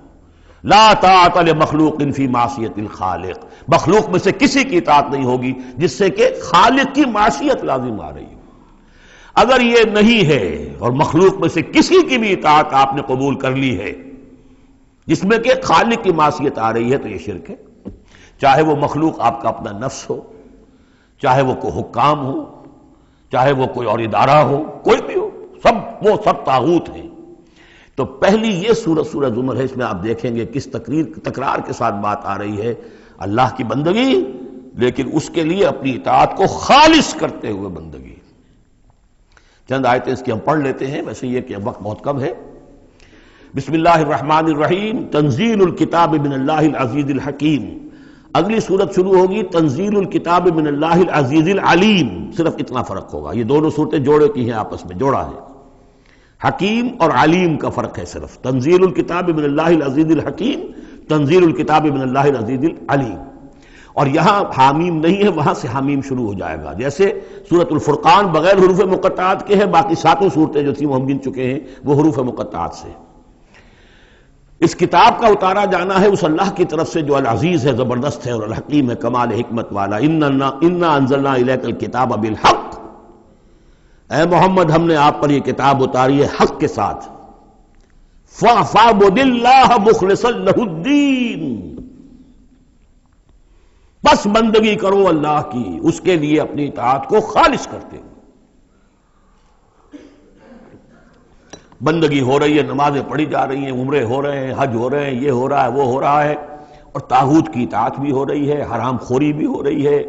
لا طاعت لمخلوق فی معصیت الخالق، مخلوق میں سے کسی کی اطاعت نہیں ہوگی جس سے کہ خالق کی معصیت لازم آ رہی ہو۔ اگر یہ نہیں ہے اور مخلوق میں سے کسی کی بھی اطاعت آپ نے قبول کر لی ہے جس میں کہ خالق کی معصیت آ رہی ہے تو یہ شرک ہے، چاہے وہ مخلوق آپ کا اپنا نفس ہو، چاہے وہ کوئی حکام ہو، چاہے وہ کوئی اور ادارہ ہو، کوئی بھی ہو، وہ سب طاغوت ہیں۔ تو پہلی یہ سورہ زمر ہے، اس میں آپ دیکھیں گے کس تکرار کے ساتھ بات آ رہی ہے، اللہ کی بندگی، لیکن اس کے لیے اپنی اطاعت کو خالص کرتے ہوئے بندگی۔ چند آیتیں اس کی ہم پڑھ لیتے ہیں، ویسے یہ کہ وقت بہت کم ہے۔ بسم اللہ الرحمن الرحیم، تنزیل الکتاب من اللہ العزیز الحکیم۔ اگلی صورت شروع ہوگی تنزیل الکتاب من اللہ العزیز العلیم، صرف اتنا فرق ہوگا، یہ دونوں صورتیں جوڑے کی ہیں، آپس میں جوڑا ہے، حکیم اور علیم کا فرق ہے صرف۔ تنزیل الکتاب من اللہ العزیز الحکیم، تنزیل الکتاب من اللہ العزیز العلیم۔ اور یہاں حامیم نہیں ہے، وہاں سے حامیم شروع ہو جائے گا، جیسے سورۃ الفرقان بغیر حروف مقطعات کے ہے، باقی ساتوں صورتیں جو تھیں وہ ہم گن چکے ہیں وہ حروف مقطعات سے۔ اس کتاب کا اتارا جانا ہے اس اللہ کی طرف سے جو العزیز ہے، زبردست ہے، اور الحکیم ہے، کمال حکمت والا۔ انا انزلنا الیک الکتاب بالحق، اے محمد ہم نے آپ پر یہ کتاب اتاری ہے حق کے ساتھ۔ فاعبد اللہ مخلصا لہ الدین، بس بندگی کرو اللہ کی، اس کے لیے اپنی اطاعت کو خالص کرتے ہو۔ بندگی ہو رہی ہے، نمازیں پڑھی جا رہی ہیں، عمرے ہو رہے ہیں، حج ہو رہے ہیں، یہ ہو رہا ہے، وہ ہو رہا ہے، اور طاغوت کی اطاعت بھی ہو رہی ہے، حرام خوری بھی ہو رہی ہے،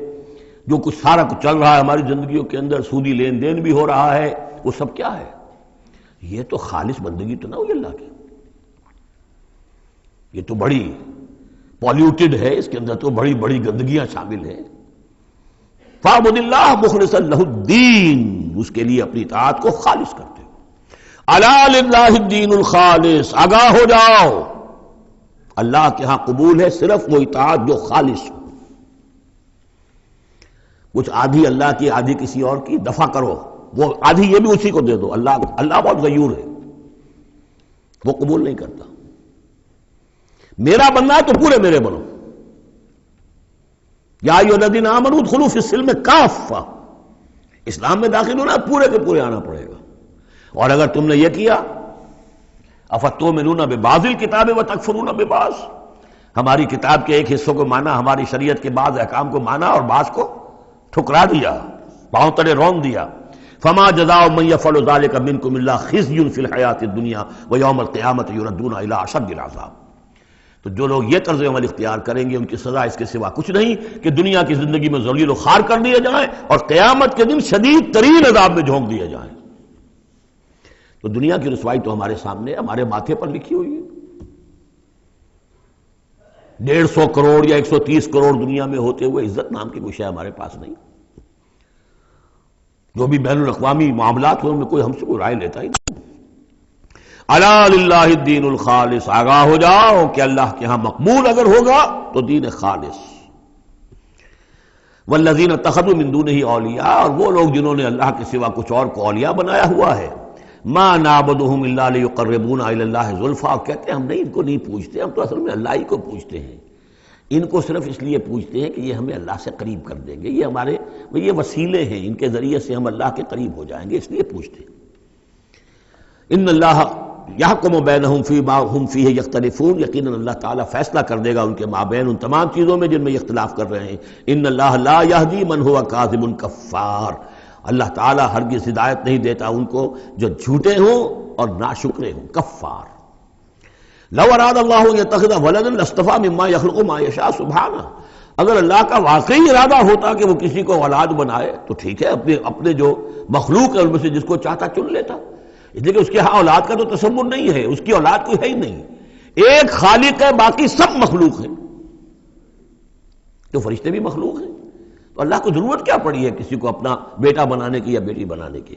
جو کچھ سارا کچھ چل رہا ہے ہماری زندگیوں کے اندر، سودی لین دین بھی ہو رہا ہے، وہ سب کیا ہے؟ یہ تو خالص بندگی تو نہ ہوئی اللہ کی، یہ تو بڑی پالیوٹڈ ہے، اس کے اندر تو بڑی بڑی گندگیاں شامل ہیں۔ فاعبد اللہ مخلصا لہ الدین، اس کے لیے اپنی اطاعت کو خالص کرتے ہو۔ الا للہ الدین الخالص، آگاہ ہو جاؤ، اللہ کے ہاں قبول ہے صرف وہ اطاعت جو خالص ہو۔ کچھ آدھی اللہ کی آدھی کسی اور کی، دفع کرو، وہ آدھی یہ بھی اسی کو دے دو۔ اللہ بہت غیور ہے، وہ قبول نہیں کرتا۔ میرا بننا ہے تو پورے میرے بنو، یا ایھا الذین آمنوا ادخلوا فی السلم کافہ، اسلام میں داخل ہونا پورے کے پورے آنا پڑے گا۔ اور اگر تم نے یہ کیا، افتؤمنون ببعض الکتاب وتکفرون ببعض، ہماری کتاب کے ایک حصوں کو مانا، ہماری شریعت کے بعض احکام کو مانا اور بعض کو ٹھکرا دیا، پاؤں تلے رون دیا۔ فما جزاء من يفعل ذلك منكم الا خزي في الحیاۃ الدنیا ویوم القیامۃ یردون الی اشد العذاب۔ تو جو لوگ یہ طرز عمل اختیار کریں گے ان کی سزا اس کے سوا کچھ نہیں کہ دنیا کی زندگی میں ذلیل و خوار کر دیے جائیں اور قیامت کے دن شدید ترین عذاب میں جھونک دیے جائیں۔ تو دنیا کی رسوائی تو ہمارے سامنے، ہمارے ماتھے پر لکھی ہوئی ہے۔ 150 کروڑ یا 130 کروڑ دنیا میں ہوتے ہوئے عزت نام کی کوئی شے ہمارے پاس نہیں۔ جو بھی بین الاقوامی معاملات ہوئے ان میں کوئی ہم سے کوئی رائے لیتا ہی نہیں۔ الا للہ الدین الخالص، آگاہ ہو جاؤ کہ اللہ کے ہاں مقبول اگر ہوگا تو دین خالص۔ والذین اتخذوا من دونہ اولیاء، اور وہ لوگ جنہوں نے اللہ کے سوا کچھ اور کو اولیاء بنایا ہوا ہے، ما نعبدهم الا لیقربونا الی اللہ زلفیٰ، کہتے ہیں ہم نہیں ان کو نہیں پوچھتے، ہم تو اصل میں اللہ ہی کو پوچھتے ہیں، ان کو صرف اس لیے پوچھتے ہیں کہ یہ ہمیں اللہ سے قریب کر دیں گے، یہ ہمارے یہ وسیلے ہیں، ان کے ذریعے سے ہم اللہ کے قریب ہو جائیں گے، اس لیے پوچھتے ہیں۔ ان اللہ یحکم بینہم فیما ہم فیہ یختلفون، یقیناً اللہ تعالیٰ فیصلہ کر دے گا ان کے مابین ان تمام چیزوں میں جن میں یہ اختلاف کر رہے ہیں۔ ان اللہ لا یہدی من ہوا کاذب کفار، اللہ تعالیٰ ہرگز ہدایت نہیں دیتا ان کو جو جھوٹے ہوں اور ناشکرے ہوں، کفار۔ لو اراد اللہ ان یتخذ ولدا لاصطفیٰ مما یخلق ما یشاء سبحانہ، اگر اللہ کا واقعی ارادہ ہوتا کہ وہ کسی کو اولاد بنائے تو ٹھیک ہے، اپنے جو مخلوق ہے ان میں سے جس کو چاہتا چن لیتا، اس لیے کہ اس کے ہاں اولاد کا تو تصور نہیں ہے، اس کی اولاد کوئی ہے ہی نہیں، ایک خالق ہے، باقی سب مخلوق ہیں، تو فرشتے بھی مخلوق ہیں، تو اللہ کو ضرورت کیا پڑی ہے کسی کو اپنا بیٹا بنانے کی یا بیٹی بنانے کی؟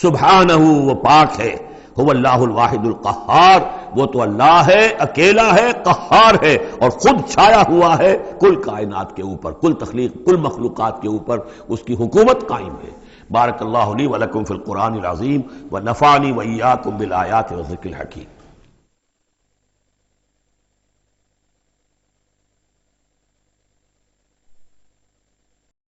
سبحانہ وہ پاک ہے، هو اللہ الواحد القہار وہ تو اللہ ہے، اکیلا ہے، قہار ہے، اور خود چھایا ہوا ہے کل کائنات کے اوپر، کل تخلیق، کل مخلوقات کے اوپر اس کی حکومت قائم ہے۔ بارک اللہ لی ولکم فی القرآن العظیم ونفعنی وإیاکم بالآیات والذکر الحکیم۔